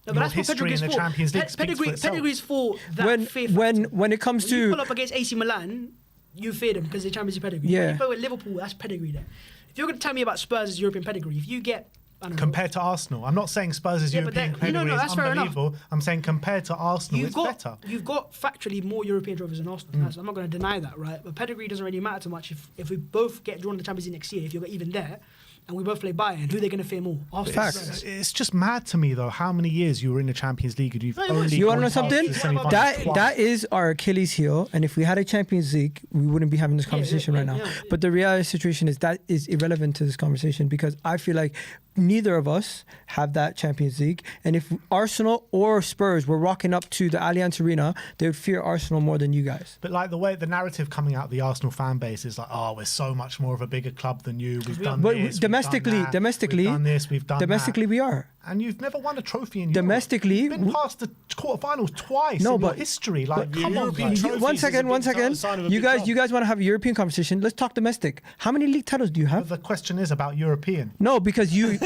but your that's what history in pedigree's the for. Champions League speaks for itself. Pedigree's for that fear factor. When it comes When you to pull up against AC Milan, you fear them because they're Champions League pedigree. Yeah. When you play with Liverpool, that's pedigree there. If you're going to tell me about Spurs' European pedigree, if you get I don't know. Compared to Arsenal, I'm not saying Spurs' Yeah, but European that- no, pedigree is that's fair enough. unbelievable. I'm saying compared to Arsenal, it's better. You've got factually more European trophies than Arsenal. Has. I'm not going to deny that, right? But pedigree doesn't really matter too much if we both get drawn in the Champions League next year. If you're even there, and we both play Bayern, who are they going to fear more? Arsenal. or Spurs? It's just mad to me though how many years you were in the Champions League and you've No, it was. only You want to know gone past something? the semi-finals twice. That is our Achilles heel, and if we had a Champions League, we wouldn't be having this conversation right now. yeah. But the reality situation is that is irrelevant to this conversation because I feel like neither of us have that Champions League, and if Arsenal or Spurs were rocking up to the Allianz Arena, they would fear Arsenal more than you guys. But like the way the narrative coming out of the Arsenal fan base is like, oh, we're so much more of a bigger club than you. We've done But this. domestically, we've done this. We've done domestically that. we are. And you've never won a trophy in Domestically, Europe. You've been past the quarterfinals twice No, in your but- history. Like, but come on, European guys. trophies One is a second. big sign of a You big guys, club. want to have a European conversation? Let's talk domestic. How many league titles do you have? The question is about European. No, because you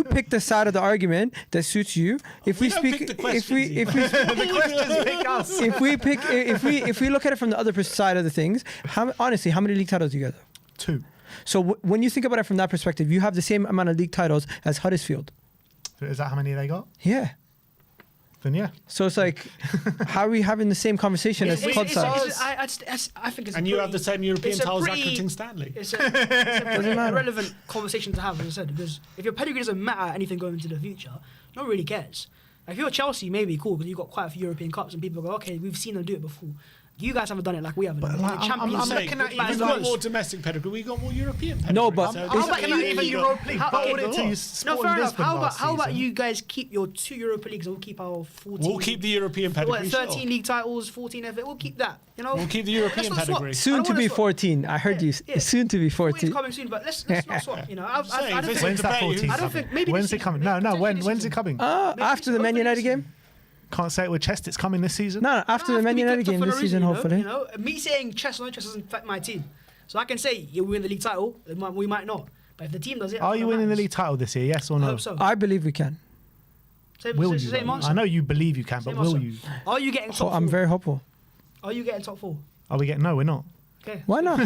pick the side of the argument that suits you. If we don't speak, pick the if questions we here. The questions pick us. if we look at it from the other side of the things, honestly, how many league titles do you guys have? 2. So when you think about it from that perspective, you have the same amount of league titles as Huddersfield. Is that how many they got? Yeah. Then yeah. So it's like, how are we having the same conversation as club sides? I think it's. And you have the same European it's a titles pretty- like King Stanley. It's a pretty irrelevant conversation to have, as I said, because if your pedigree doesn't matter anything going into the future, no one really cares. Like, if you're Chelsea, maybe cool because you've got quite a few European cups and people go, okay, we've seen them do it before. You guys haven't done it like we haven't. But, done it. like, The Champions I'm League, looking at it even matters We've got most. more domestic pedigree. We got more European pedigree. No, but So it's- How I'm about looking you at even even Europa League. how- Bowled okay, it to you. No, Sporting fair enough. Lisbon How last about season. you guys keep your 2 Europa Leagues and we'll keep our 14. We'll keep the European pedigree. What, 13 sure. league titles, 14 FA. We'll keep that. You know. We'll keep the European Let's not swap. pedigree. I Soon don't to wanna be swap. 14. I heard you. Yeah. Soon to be 14. 14. It's coming soon, but let's not swap. You know, I saying, don't if it's think. When's that debate, 14? I don't think maybe When's this it coming? season, No, maybe when's potentially it this coming? After the Man United game? Can't say it with chest. It's coming this season. No, after I the have Man to be United kept up game for this a season, reason, hopefully. You know, me saying chess or no chess doesn't affect my team. So I can say yeah, we win the league title, we might not. But if the team does it, Are you winning the league title this year? Yes or I no? hope so. I believe we can. Will you? Same though? answer. I know you believe you can, but Same will answer. you? Are you getting top 4? I'm very hopeful. Are you getting top 4? Are we getting? No, we're not. Okay. Why not?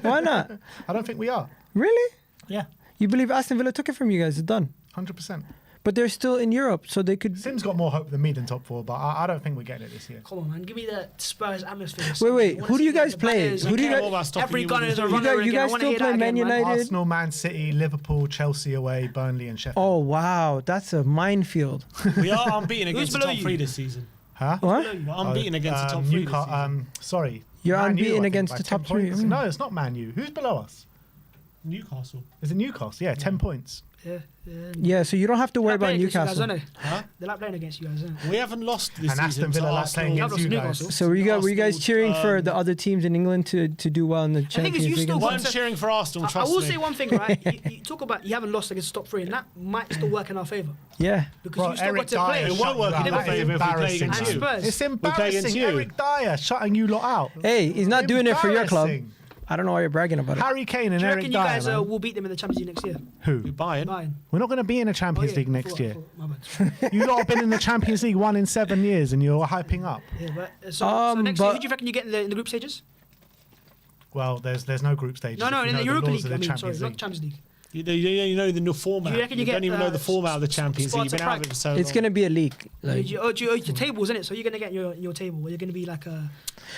Why not? I don't think we are. Really? Yeah, You believe Aston Villa took it from you guys? It's done. 100%. But they're still in Europe, so they could. Sim's got more hope than me than top 4, but I don't think we're getting it this year. Come on, man. Give me the Spurs atmosphere. Wait. Who do you guys play? Who do you care guys? more about stopping Every you gunner with is a the- runner. You guys still play Man United? Arsenal, Man City, Liverpool, Chelsea away, Burnley, and Sheffield. Oh wow, that's a minefield. We are unbeaten Who's against the below top you? 3 this season. Huh? What? We're unbeaten against the top 3 this season. Sorry. You're Man U, unbeaten I think, against by the 10 top 3. points. No, it's not Man U. Who's below us? Newcastle. Is it Newcastle? Yeah, 10 points. Yeah, so you don't have to worry about They're Newcastle. like playing against you guys, isn't it? We haven't lost this And Aston season. to Villa like Arsenal. playing against you guys. Newcastle. So were you guys cheering for the other teams in England to do well in the thing is, Champions you League? still and got- stuff? I'm cheering for Arsenal, I trust will me. say one thing, right? you talk about you haven't lost against the top 3, and that might still work in our favour. Yeah. Because Bro, you still Eric got to Dyer play. It won't work shut in you our out. That is favour if we play embarrassing. against And you. Spurs. It's play against embarrassing. you. Eric Dyer shutting you lot out. Hey, he's not doing it for your club. Embarrassing. I don't know why you're bragging about it. Harry Kane and Do you Eric reckon you Dyer. guys man. will beat them in the Champions League next year? Who? We're buying. Bayern. We're not going to be in the Champions Oh, yeah, League I next thought- year. My bad. You lot have been in the Champions League 1 in 7 years, and you're hyping up. Yeah, but, so next year, but- who do you reckon you get in the group stages? Well, there's no group stages. No, if you in know the Europa laws League. of I the mean, sorry, Champions not League. Champions League. You know the new format. Do you reckon you don't get, even know the format of the Champions League. You've been out of it for so long. It's going to be a league. Like, The tables, isn't it? So you're gonna get your table. You're gonna be like a.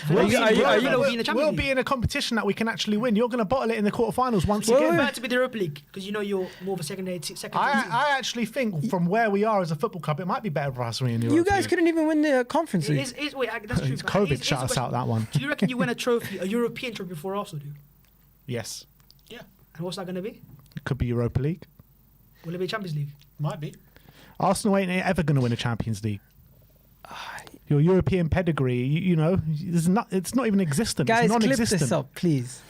Are you- are you- Villa will be in the Champions We'll League. be in a competition that we can actually win. You're going to bottle it in the quarterfinals once Well, again. Prefer to be the Europa League because you know you're more of a second I actually think from where we are as a football club, it might be better for us to be in Europe. you guys couldn't even win the conference league. Wait, that's true. COVID shut us out that one. Do you reckon you win a trophy, a European trophy before Arsenal do? Yes. Yeah, And what's that going to be? It could be Europa League. Will it be Champions League? might be. Arsenal ain't ever going to win a Champions League. Your European pedigree, you know, it's not even existent. Guys, it's clip non-existent. this up, please.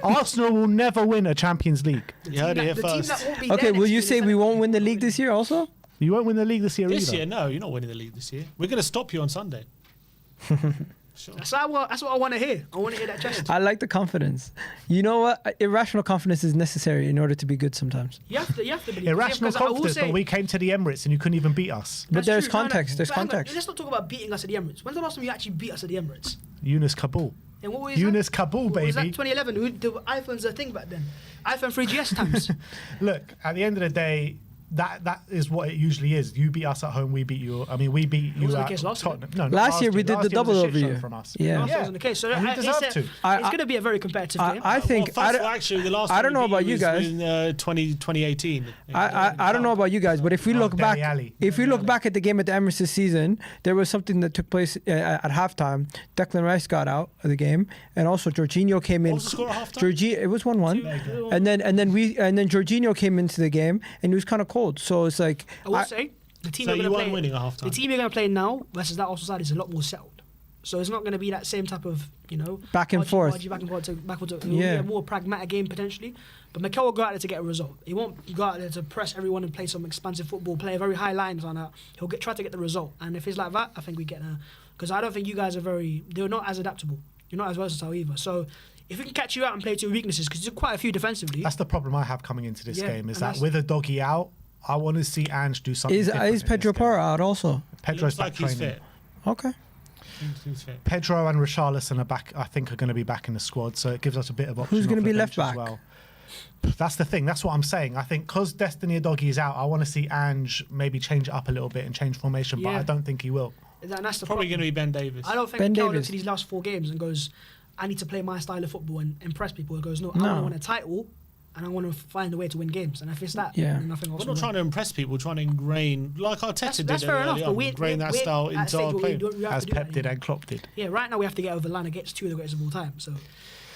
Arsenal will never win a Champions League. You heard it here The team first. that won't be Okay, there will next you year say is we the- won't win the league this year also? You won't win the league this year This either. year, no, you're not winning the league this year. We're going to stop you on Sunday. Sure. That's what I want to hear. I want to hear that chest. I like the confidence. You know what? Irrational confidence is necessary in order to be good sometimes. You have to believe. Irrational Because I will confidence, say- but we came to the Emirates and you couldn't even beat us. But That's there's true. No, no. context. There's But hang on, context. Let's not talk about beating us at the Emirates. When's the last time you actually beat us at the Emirates? Yunus Kabul. And what was Yunus Kabul, that? Was that baby. 2011? The iPhone's a thing back then. iPhone 3GS times. Look, at the end of the day, that is what it usually is. You beat us at home, we beat you. I mean, we beat you wasn't the at case last year. Tottenham. No, not Last year we did Last the year was a double shit over show you. from us. Yeah. Last year wasn't the case. So And we it's deserve to. going to be a very competitive game. I think Well, first of all, actually, the last I don't time know we about beat you was guys. in 2018. I don't know about you guys, but if we Oh, look back, Dele Alli. if we look back at the game at the Emirates this season, there was something that took place at halftime. Declan Rice got out of the game, and also Jorginho came in. What was the score at halftime? It was 1-1, and then Jorginho came into the game, and he was kind of cold. So it's like I will say the team So you're you going to weren't play. winning at halftime. The team you're going to play now versus that Arsenal side is a lot more settled. So it's not going to be that same type of Back and forth. back and forth. It will Yeah. be a more pragmatic game potentially. But Mikel will go out there to get a result. He won't go out there to press everyone and play some expansive football, play very high lines on that. He'll try to get the result. And if it's like that, I think we get there. Because I don't think you guys are they're not as adaptable. You're not as versatile either. So if we can catch you out and play to your weaknesses, because you're quite a few defensively. That's the problem I have coming into this Yeah, game is and that that's- with a doggy out, I want to see Ange do something. is different in Pedro this game. Porro out also? Pedro's Looks back like he's training. fit. Okay. He's fit. Pedro and Richarlison are back. I think are going to be back in the squad, so it gives us a bit of option. Who's going gonna to be left back? Well. That's the thing. That's what I'm saying. I think because Destiny Doggy is out, I want to see Ange maybe change it up a little bit and change formation, but Yeah. I don't think he will. And that's the Probably problem. going to be Ben Davis. I don't think Ben Mikel Davis. looks at these last 4 games and goes, I need to play my style of football and impress people. He goes, no, No. I want a title and I want to find a way to win games. And if it's that, Yeah. then nothing else We're will not trying win. to impress people. We're trying to ingrain, like Arteta did That's fair enough, early but on, we ingrain that style at a into stage our where play. we have As to do Pep that did anymore. and Klopp did. Yeah, right now we have to get over the line against 2 of the greatest of all time. So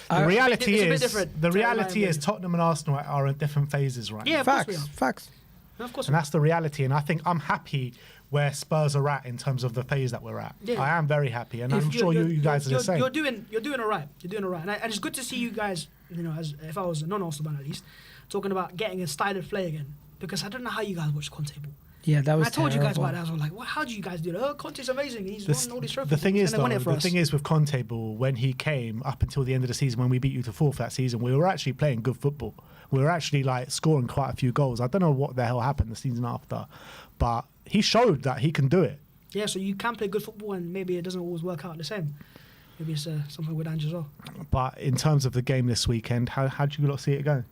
The reality it's a bit is, different the to reality Lion is Wing. Tottenham and Arsenal are in different phases right Yeah, now. of course we Facts. are. Facts. And of course, And that's the reality. And I think I'm happy where Spurs are at in terms of the phase that we're at. Yeah. I am very happy, and If I'm you're- sure you're- you guys are the you're- same. You're doing all right. You're doing all right, and it's good to see you guys. You know, as if I was a non-Arsenal fan at least, talking about getting a style of play again. Because I don't know how you guys watch Conte ball. Yeah, that was I told you guys terrible. about that. I was like, well, how do you guys do that? Oh, Conte's amazing. He's won all these trophies. The thing He's is, gonna though, win it for the us. thing is with Conte ball, when he came up until the end of the season, when we beat you to 4th that season, we were actually playing good football. We were actually like scoring quite a few goals. I don't know what the hell happened the season after, but he showed that he can do it. Yeah, so you can play good football, and maybe it doesn't always work out the same. Maybe it's something with Ange as well. But in terms of the game this weekend, how do you lot see it going?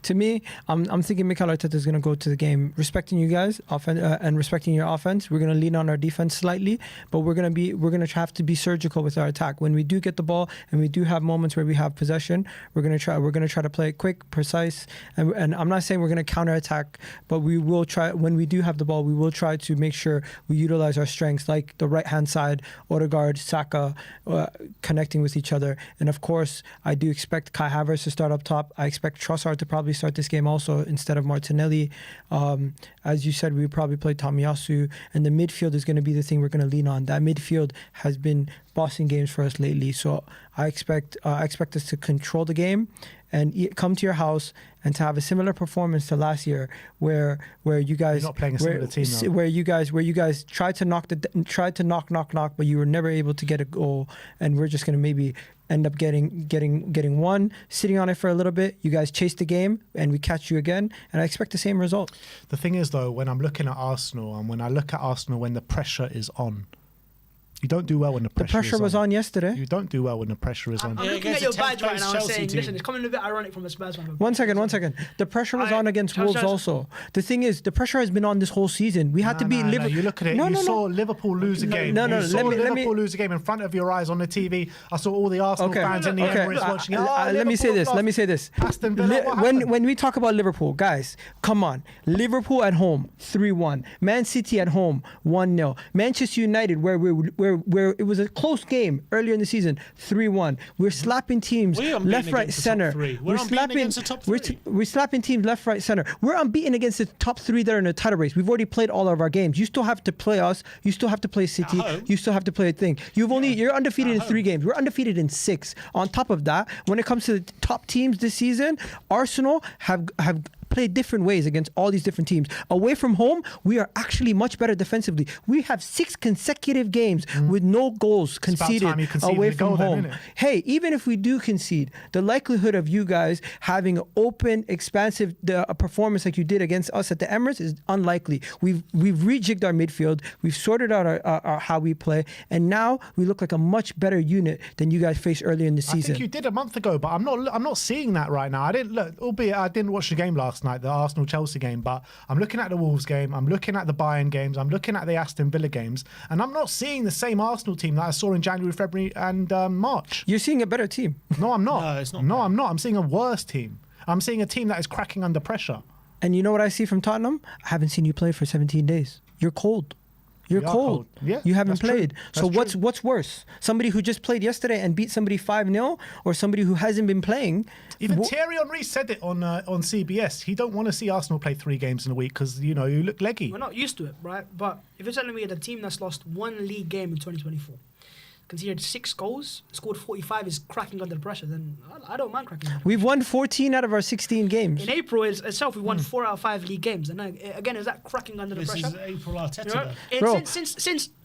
To me, I'm thinking Mikel Arteta is going to go to the game respecting you guys and respecting your offense. We're going to lean on our defense slightly, but we're going to have to be surgical with our attack. When we do get the ball and we do have moments where we have possession, we're going to try to play it quick, precise, and I'm not saying we're going to counterattack, but we will try. When we do have the ball, we will try to make sure we utilize our strengths, like the right hand side, Odegaard, Saka, connecting with each other, and of course, I do expect Kai Havertz to start up top. I expect Trossard to probably start this game also instead of Martinelli. As you said, we would probably play Tomiyasu, and the midfield is going to be the thing we're going to lean on. That midfield has been bossing games for us lately, so I expect us to control the game and come to your house and to have a similar performance to last year, where you guys You're not playing a similar team, though. where you guys tried to knock, but you were never able to get a goal, and we're just going to maybe end up getting one, sitting on it for a little bit. You guys chase the game, and we catch you again, and I expect the same result. The thing is, though, when I'm looking at Arsenal and when I look at Arsenal when the pressure is on, you don't do well when the The pressure pressure was on yesterday. You don't do well when the pressure is on. I'm Yeah, looking at against your the badge 10th right now and Chelsea saying, team. listen, it's coming a bit ironic from a Spurs fan. One second. The pressure was on against Wolves also. The thing is, the pressure has been on this whole season. We had to beat Liverpool. You look at it. You saw Liverpool lose a game. No, You saw let me- Liverpool lose a game in front of your eyes on the TV. I saw all the Arsenal fans in the Emirates watching it. Let me say this. Aston Villa, what happened? When we talk about Liverpool, guys, come on. Liverpool at home, 3-1. Man City at home, 1-0. Manchester United, where it was a close game earlier in the season, 3-1. We're slapping teams We're unbeaten left, right, against the top center. three. We're unbeaten against the top three. We're slapping teams left, right, center. We're unbeaten against the top 3 that are in the title race. We've already played all of our games. You still have to play us. You still have to play City. home. You still have to play a thing. You're undefeated in 3 games. We're undefeated in 6. On top of that, when it comes to the top teams this season, Arsenal have play different ways against all these different teams. Away from home, we are actually much better defensively. We have 6 consecutive games with no goals conceded time you conceded away a goal from then, home. innit? Hey, even if we do concede, the likelihood of you guys having an open, expansive a performance like you did against us at the Emirates is unlikely. We've rejigged our midfield. We've sorted out our how we play, and now we look like a much better unit than you guys faced earlier in the I season. think you did a month ago, but I'm not seeing that right now. I didn't look, albeit I didn't watch the game last night, the Arsenal-Chelsea game, but I'm looking at the Wolves game, I'm looking at the Bayern games, I'm looking at the Aston Villa games, and I'm not seeing the same Arsenal team that I saw in January, February, and March. You're seeing a better team. No, I'm not. No, it's not No, bad. I'm not. I'm seeing a worse team. I'm seeing a team that is cracking under pressure. And you know what I see from Tottenham? I haven't seen you play for 17 days. You're cold. You're We are cold. cold. Yeah, you haven't that's true. played. So That's true. what's worse? Somebody who just played yesterday and beat somebody 5-0, or somebody who hasn't been playing? Even Wh- Thierry Henry said it on CBS. He don't want to see Arsenal play 3 games in a week because, you look leggy. We're not used to it, right? But if you're telling me the team that's lost 1 league game in 2024, conceded 6 goals, scored 45, is cracking under the pressure, then I don't mind cracking under the We've won 14 out of our 16 games. In April itself, we won 4 out of 5 league games. And again, is that cracking under the This pressure? is April Arteta. You know, though. it- Bro. since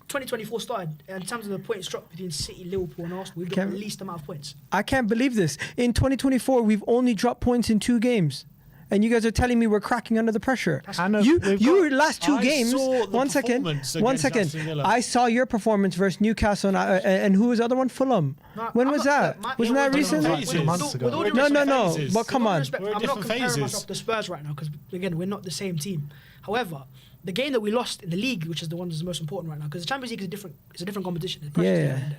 2024 started, in terms of the points dropped between City, Liverpool, and Arsenal, we've got the least amount of points. I can't believe this. In 2024, we've only dropped points in 2 games. And you guys are telling me we're cracking under the pressure. And, You we've your got- last 2 I games. saw the One second. performance One against second. Aston Villa. I saw your performance versus Newcastle and who was the other one? Fulham. No, When I'm was not- that? my- Wasn't it that was- recent? Like Phases. 2 months ago. With all due No, respect, no. phases. But With come all due on. respect, We're in I'm not different comparing phases. myself to Spurs right now because, again, we're not the same team. However, the game that we lost in the league, which is the one that's the most important right now, because the Champions League is a different competition. The pressure's Yeah. different there.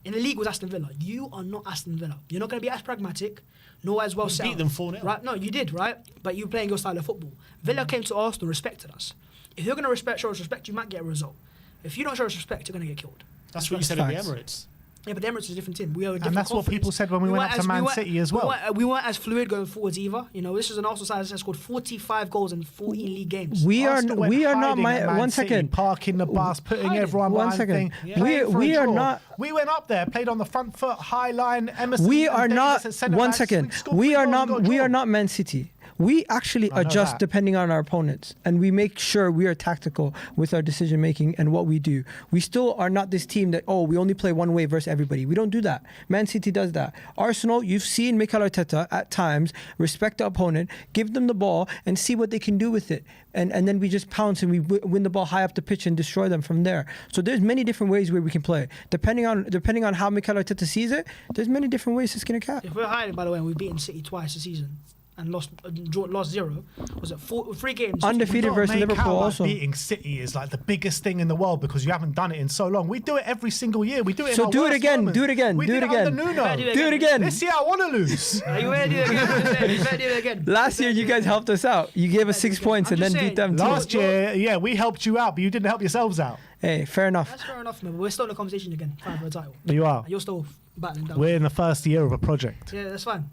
In the league was Aston Villa. You are not Aston Villa. You're not going to be as pragmatic, nor as well We set beat up. them 4-0. Right? No, you did, right? But you're playing your style of football. Villa came to Arsenal, respected us. If you're going to show us respect, you might get a result. If you don't show us respect, you're going to get killed. That's what you said at the Facts. Emirates. Yeah, but the Emirates is a different team. We are a different And that's what conference. people said when we went weren't up to Man weren't- City as well. We weren't as fluid going forwards either. This is an Arsenal side that has scored 45 goals in 14 league games. We are Arsenal went not hiding at Man one City, second. parking the bus, putting Hiding. everyone One behind second. thing, Yeah. playing for a We are draw. not- We went up there, played on the front foot, high line. Emerson. We and are Davis not at centre one backs. second. scored We 3 are goals and got not a we draw. are not Man City. We actually I know adjust that. depending on our opponents, and we make sure we are tactical with our decision making and what we do. We still are not this team that we only play one way versus everybody. We don't do that. Man City does that. Arsenal, you've seen Mikel Arteta at times respect the opponent, give them the ball, and see what they can do with it. And then we just pounce and we win the ball high up the pitch and destroy them from there. So there's many different ways where we can play. Depending on how Mikel Arteta sees it, there's many different ways it's gonna cap. If we're hiding, by the way, and we've beaten City twice this season and lost 0, was it 3 games? Undefeated Not versus make Liverpool out like also. beating City is like the biggest thing in the world because you haven't done it in so long. We do it every single year. We do it. So in our do it worst again, moments. do it again, We do did it under again. Nuno. Do it again. This year I want to lose. Are you ready to do it again? You better do it again. Last year you guys helped us out. You gave us 6 points I'm and then just beat them too. Last year, yeah, we helped you out, but you didn't help yourselves out. Hey, fair enough. That's fair enough, man. But we're still in the conversation again, fighting for a title. You are. You're still battling down. We're in the first year of a project. Yeah, that's fine.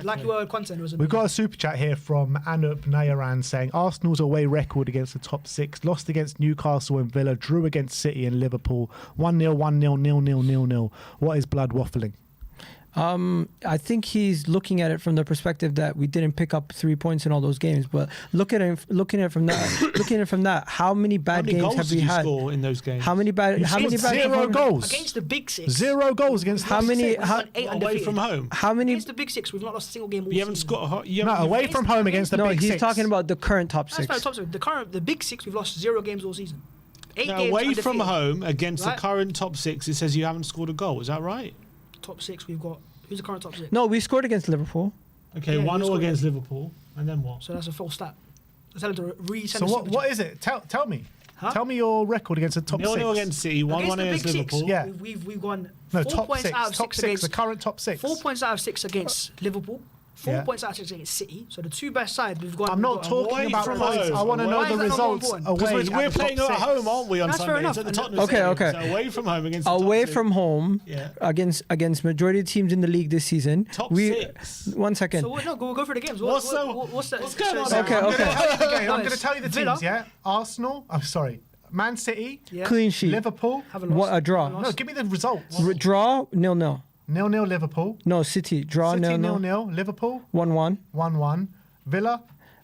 Like you were content. We've got a super chat here from Anup Nayaran saying Arsenal's away record against the top 6, lost against Newcastle and Villa, drew against City and Liverpool, 1-0, 1-0, 0-0, 0-0. What is blood waffling? I think he's looking at it from the perspective that we didn't pick up 3 points in all those games. But looking at it from that, how many How bad many games goals have did we you had? score in those games? How many bad Zero goals. Against the big 6. 0 goals against How the many- We've how- won 8 Away undefeated. from home. How many? Against the big 6, we've not lost a single game all You haven't season. scored. You No, haven't away from home against the No, big he's 6. talking about the current top That's 6. fine, top 6. The big 6, we've lost 0 games all season. 8 Now, games away from undefeated. home against Right? the current top 6, it says you haven't scored a goal. Is that right? Top 6, we've got. Who's the current top 6? No, we scored against Liverpool. Okay, Yeah, 1-0 you scored against Liverpool, and then what? So that's a full stat. Let's tell him to resend So the what super what chat. is it? Tell me. Huh? Tell me your record against the top 6. 0-0 against City, 1-1 Against against the big 6, Liverpool. Yeah. we've gone No, 4 top points 6. out of Top 6 6, against the current top 6. 4 points out of 6 against Liverpool. 4 Yeah. points out of 6 against City. So the 2 best sides we've gone. I'm not we've got talking away about from points. home. I want to Why know is the that not results important? away. Because we're at the playing top at 6. home, aren't we, on That's fair Sundays enough. at the And- Tottenham Okay, Stadium. okay. So away from home against the Away top 6. from home Yeah. against majority of teams in the league this season. Top we 6. One second. So we'll go through the games. What's the- what's the what's going on so- Okay, I'm okay. gonna tell you the game. I'm going to Guys, tell you the Villa. teams, yeah? Arsenal, I'm sorry, Man City, Yeah. Clean sheet. Liverpool. Haven't lost. What, a draw? Haven't No, lost. give me the results. Draw 0-0. 0-0 Liverpool. No, City draw City 0-0. 0-0. Liverpool 1-1. 1-1. Villa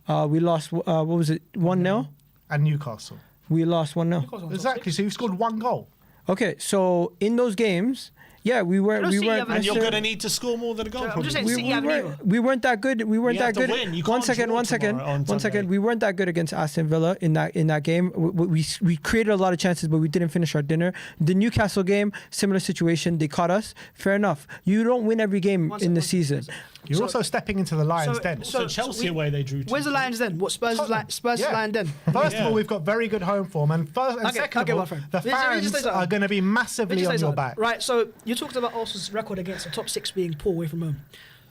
We lost. What was it? 1-0. And Newcastle. We lost 1-0. Newcastle on top Exactly. six. So you scored one goal. Okay, so in those games, yeah, we weren't. don't We see you weren't. having And you're necessarily- going to need to score more than a goal. I'm probably. just saying, we, City we, haven't weren't, we weren't that good. We weren't You have that to good. win. You One can't second. draw One second. tomorrow on One Sunday. second. We weren't that good against Aston Villa in that game. We created a lot of chances, but we didn't finish our dinner. The Newcastle game, similar situation. They caught us. Fair enough. You don't win every game One in the second, season. You're So- also stepping into the Lions' so- den. so- So Chelsea we- away they drew. Where's the 2-2. Lions then? What Spurs? Tottenham. Spurs Yeah. Lion den. First Yeah. of all, we've got very good home form, and Okay, second okay, of my all, friend. the Let me just fans say something. are going to be Let me massively just say on your something. back. Right, so you talked about Arsenal's record against the top six being poor away from home.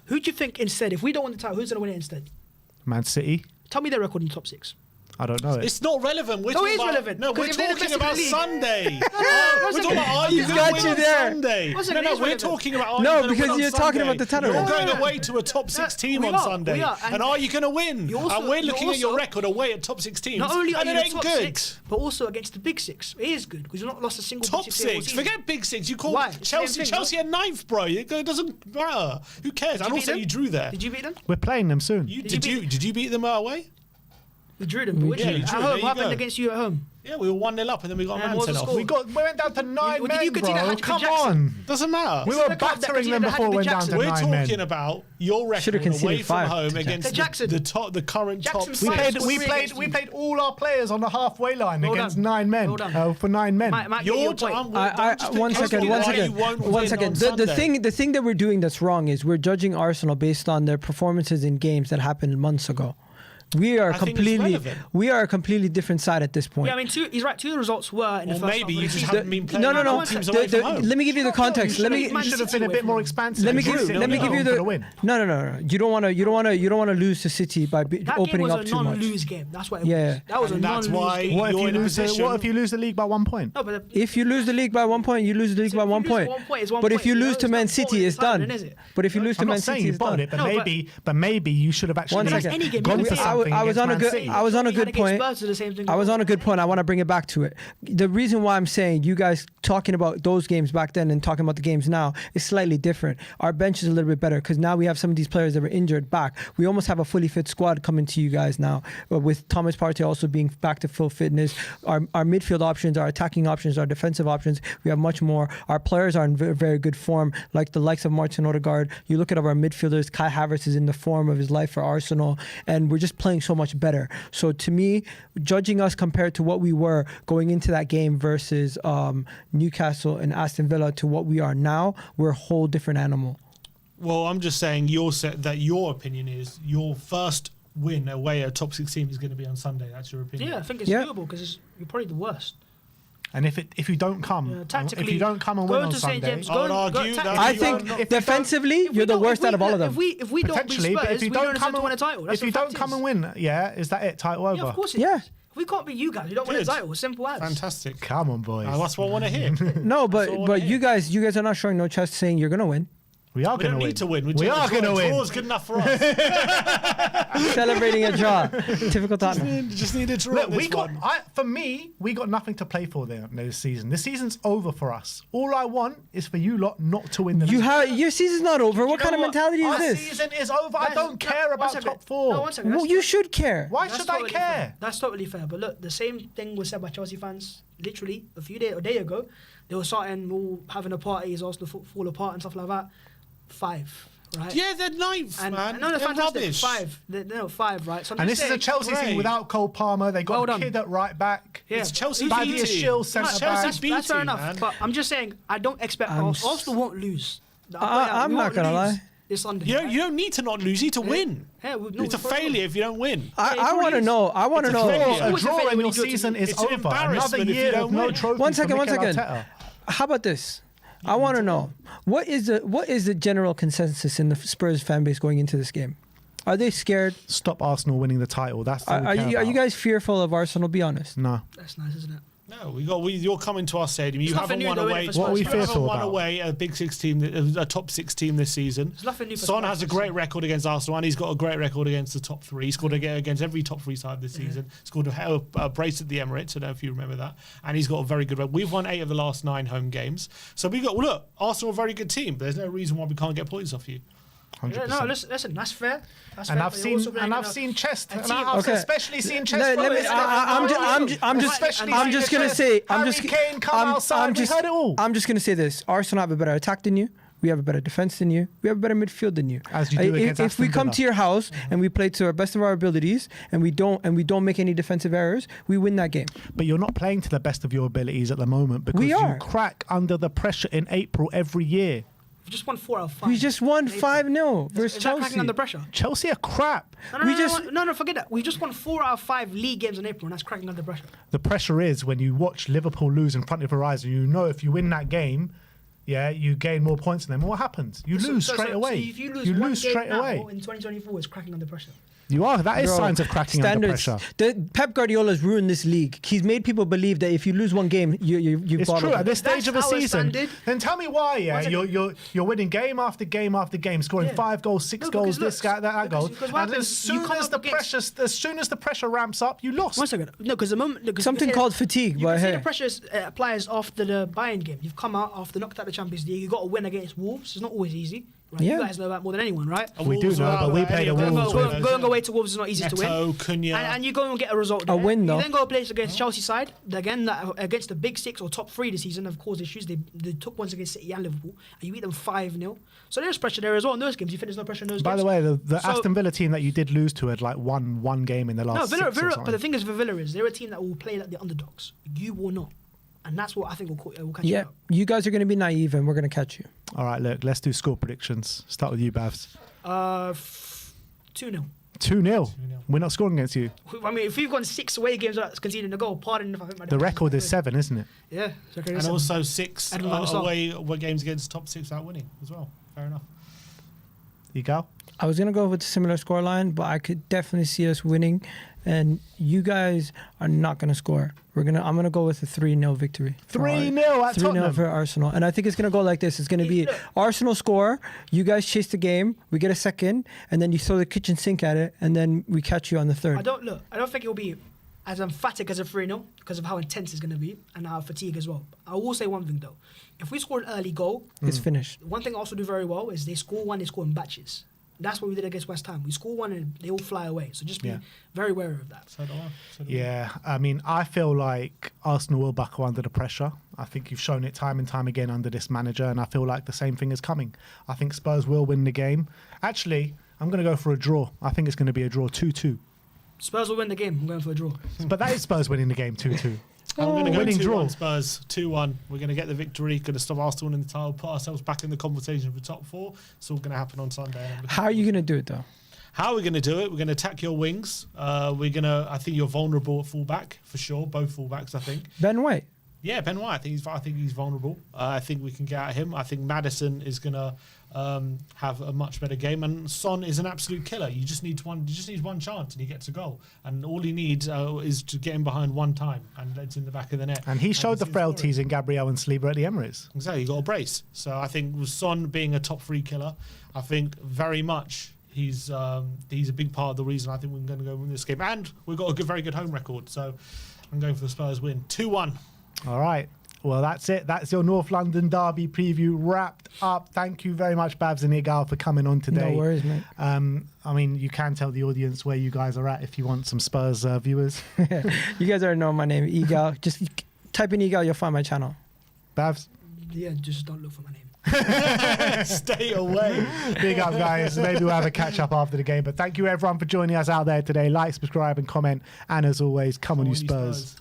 Who do you think instead, if we don't win the title, who's going to win it instead? Man City. Tell me their record in the top six. I don't know it. It's not relevant. We're No, talking it is about, relevant. No, we're Because if they're the talking best in the about league- Sunday. one We're second. talking about are you He's going got to win you on there. Sunday? One second, No, it is we're relevant. talking about are No, you gonna because win on you're talking Sunday? about the title. You're No, going no, no. away to a top six team we on are, Sunday. we are, And are you going to win? you also- And we're you looking at your also- record away at top six teams. Not only are and you it in ain't the top good. six, but also against the big six. It is good because you've not lost a single Top big six. six. Forget big six. You call Why? It's the same Chelsea. thing, Chelsea at ninth, bro. It doesn't matter. Who cares? And you beat also, them? you drew there. Did you beat them? We're playing them soon. Did you beat them away? We drew them. But which Yeah, one? you At drew, home, there you what happened go. against you at home? Yeah, we were 1-0 up and then we got a And man what was sent the off. score? We went down to nine did men, you concede a bro. hat-trick Come with Jackson? on. Doesn't matter. We This were is the club that battering conceded them the before hat-trick we went with down to Jackson. We're nine talking men. about your record Should've conceded away from 5 home to against Jackson. the current top Jackson We Five played. scored We three played. against We you. played all our players on the halfway line Well against done. 9 men. Well done. For 9 men. Might get your point. One second. One second. The thing that we're doing that's wrong is we're judging Arsenal based on their performances in games that happened months ago. We are I think it's relevant. a completely different side at this point. Yeah, I mean, he's right. Two of the results were in the Or first maybe half of you the just season. haven't been playing No. teams away from home. Let me give you the context. Let me Man You should have City been a bit away more from expansive. let me Drew, give let me give you the win. No. You don't want to lose to City by That game opening was up a too much. non-lose game. That's what it Yeah. was. That was And a that's non-lose why game. What if You're you in a lose? position- What if you lose the league by 1 point? No, but If you lose the league by 1 point, you lose the league So by if 1 you lose point. 1 point, it's 1 But if point. you You know, lose it's to not Man important City, it's in time, done. then, is it? But if you lose to I'm Man not saying City, you it's bottled done. it, but No, maybe you should have actually One second. Any game, gone you for can say- something I was against on a Man good. City. I was on a good point. Spurs did the same thing. I was on a good point. I want to bring it back to it. The reason why I'm saying you guys talking about those games back then and talking about the games now is slightly different. Our bench is a little bit better because now we have some of these players that were injured back. We almost have a fully fit squad coming to you guys now, with Thomas Partey also being back to full fitness. Our midfield options, our attacking options, our defensive options, we have much more. Our players are in very, very good form, like the likes of Martin Odegaard. You look at our midfielders, Kai Havertz is in the form of his life for Arsenal, and we're just playing so much better. So to me, judging us compared to what we were going into that game versus Newcastle and Aston Villa to what we are now, we're a whole different animal. Well, I'm just saying that your opinion is your first win away at a top 6 team is going to be on Sunday. That's your opinion. Yeah, I think it's Yeah. doable because you're probably the worst. And if you don't come, Tactically, if you don't come and go win on to St. Sunday, James, I would go argue that tactically, I you think are not- if you defensively, If we you're the don't- worst if we- out of all of them. If we don't beat potentially, Spurs, but if you we don't don't deserve come to win a title. That's if you what don't fact come is. and win, yeah, is that it? Title over? Yeah, of course it Yeah. is. If we can't beat you guys, we don't win a Good. title. Simple as. Fantastic. Come on, boys. That's what I want to hear. No, That's all I but hear. you guys are not showing no chest saying you're gonna win. We are We going don't to need to win. We are going to win. Draw's good enough for us. Celebrating a draw. Typical Tottenham. Just need a draw Look, on this we got. one. For me, we got nothing to play for there this season. The season's over for us. All I want is for you lot not to win the You league. have your season's not over. What You kind know of mentality is Our this? season is over. I don't care about top 4. No, one second. Well, you should care. Why That's should I totally care? fair. That's totally fair. But look, the same thing was said by Chelsea fans literally a day ago. They were starting all having a party as Arsenal fall apart and stuff like that. 5, right? Yeah, they're ninth, And man. no, They're fantastic. rubbish. 5. No, 5, right? So I'm And just this is a saying- Chelsea great. team without Cole Palmer. They got Well a done. kid at right back. Yeah. It's Chelsea Who's Badia B team. Shield It's centre Chelsea back. B That's fair team, enough. man. But I'm just saying, I don't expect Arsenal won't lose. I'm We not won't gonna lose lie. This Sunday. You don't need to not lose. You need to win. Yeah, no, It's a we probably failure will. if you don't win. I want to know. I want to It's a know. failure. A Always a draw failure and when your you do it. season is It's an over. Another embarrassment if you year don't of no win. trophies. One second. for One Mikel second. Arteta. How about this? I want to know what is the general consensus in the Spurs fan base going into this game? Are they scared? Stop Arsenal winning the title. That's all we Are care you about. guys fearful of Arsenal? Be honest. No. That's nice, isn't it? No, you're coming to our stadium. You It's nothing haven't new won though, away. innit, for What are we Spurs? You haven't fearful won about? away a big 6 team, a top 6 team this season. There's nothing new for Son Spurs, has a great record against Arsenal, and he's got a great record against the top 3. He scored against every top 3 side this season. Scored a brace at the Emirates. I don't know if you remember that. And he's got a very good record. We've won 8 of the last 9 home games. So look, Arsenal are a very good team. There's no reason why we can't get points off you. 100%. No, listen, that's fair. That's And fair, I've but you're seen also playing I've in a- seen chest, a and team- I've Okay. especially seen chest. Let me. I'm just gonna say. Harry Kane come outside. We heard it all. I'm just gonna say this. Arsenal have a better attack than you. We have a better defense than you. We have a better midfield than you. As you do against If we Aston come Villa. to your house and we play to our best of our abilities and we don't make any defensive errors, we win that game. But you're not playing to the best of your abilities at the moment because We you are. crack under the pressure in April every year. We've just won 4 out of 5. We just won in April. 5-0 versus Is that cracking Chelsea. under pressure? Chelsea are crap. No, forget that. We just won 4 out of 5 league games in April, and that's cracking under pressure. The pressure is when you watch Liverpool lose in front of your eyes, and you know if you win that game, yeah, you gain more points than them. What happens? You lose straight away. So if you lose one game straight now away. in 2024, it's cracking under pressure. You are. That is Bro, signs of cracking under pressure. Pep Guardiola's ruined this league. He's made people believe that if you lose one game, you've It's bottled true it. at this stage That's of a our season. standard. Then tell me why, yeah, One second. you're winning game after game after game, scoring Yeah. 5 goals, 6 No, goals, because this look, guy, that because- goal. because what And happens, as you soon come as up the against- pressure ramps up, you lost. 1 second. No, because the moment Something called fatigue, You but can see hey. the pressure applies after the Bayern game. You've come out after knocked out the Champions League. You got to win against Wolves. It's not always easy. Right? Yeah. You guys know that more than anyone, right? We do know, but we play the Wolves with- Going away to Wolves is not easy to win. Neto, Cunha. And you go and get a result A there. win, though. You then go play against Chelsea side. Again, against the big 6 or top 3 this season, of course, issues. They took ones against City and Liverpool, and you beat them 5-0. So there's pressure there as well in those games. You think there's no pressure in those By games? the way, the So- Aston Villa team that you did lose to had like won one game in the last No, six or Villa, something. but the thing is with Villa is they're a team that will play like the underdogs. You will not. And that's what I think will catch you Yeah, out. you guys are going to be naive and we're going to catch you. All right, look, let's do score predictions. Start with you, Bavs. 2-0. 2-0. We're not scoring against you. I mean, if you've gone 6 away games without conceding a goal, pardon if I think my The record is 7, isn't it? Yeah. So okay, And listen. also 6 Adam Van der Sar. away games against top 6 without winning as well. Fair enough. You go. I was going to go with a similar scoreline, but I could definitely see us winning. And you guys are not going to score. I'm going to go with a 3-0 victory. 3-0 at 3-0 Tottenham. for Arsenal. And I think it's going to go like this. It's going to be Look. Arsenal score, you guys chase the game, we get a second, and then you throw the kitchen sink at it, and then we catch you on the third. I don't think it will be as emphatic as a 3-0 because of how intense it's going to be and how fatigue as well. I will say one thing though. If we score an early goal, It's finished. one thing also do very well is they score one, they score in batches. That's what we did against West Ham. We score one and they all fly away. So just be Yeah. very wary of that. So do I. Yeah, I mean, I feel like Arsenal will buckle under the pressure. I think you've shown it time and time again under this manager, and I feel like the same thing is coming. I think Spurs will win the game. Actually, I'm going to go for a draw. I think it's going to be a draw 2-2. Spurs will win the game. I'm going for a draw. But that is Spurs winning the game 2-2. I'm going to go Winning 2-1 draw. Spurs, 2-1. We're going to get the victory, going to stop Arsenal in the title, put ourselves back in the conversation for top 4. It's all going to happen on Sunday. How are you going to do it, though? How are we going to do it? We're going to attack your wings. I think you're vulnerable at fullback, for sure. Both fullbacks, I think. Ben White. Yeah, Ben White. I think he's vulnerable. I think we can get at him. I think Maddison is going to have a much better game, and Son is an absolute killer. You just need one. You just need one chance, and he gets a goal. And all he needs is to get him behind one time, and it's in the back of the net. And he showed he's the scoring. frailties in Gabriel and Saliba at the Emirates. Exactly, you got a brace. So I think with Son being a top 3 killer, I think very much he's a big part of the reason I think we're going to go win this game. And we've got a very good home record. So I'm going for the Spurs win. 2-1. All right. Well, that's it. That's your North London derby preview wrapped up. Thank you very much, Babs and Igal, for coming on today. No worries, mate. I mean, you can tell the audience where you guys are at if you want some Spurs viewers. You guys already know my name, Egal. Just type in Egal, you'll find my channel. Babs, Yeah, just don't look for my name. Stay away. big up, guys. Maybe we'll have a catch up after the game. But thank you, everyone, for joining us out there today. Like, subscribe, and comment. And as always, come on, you Spurs.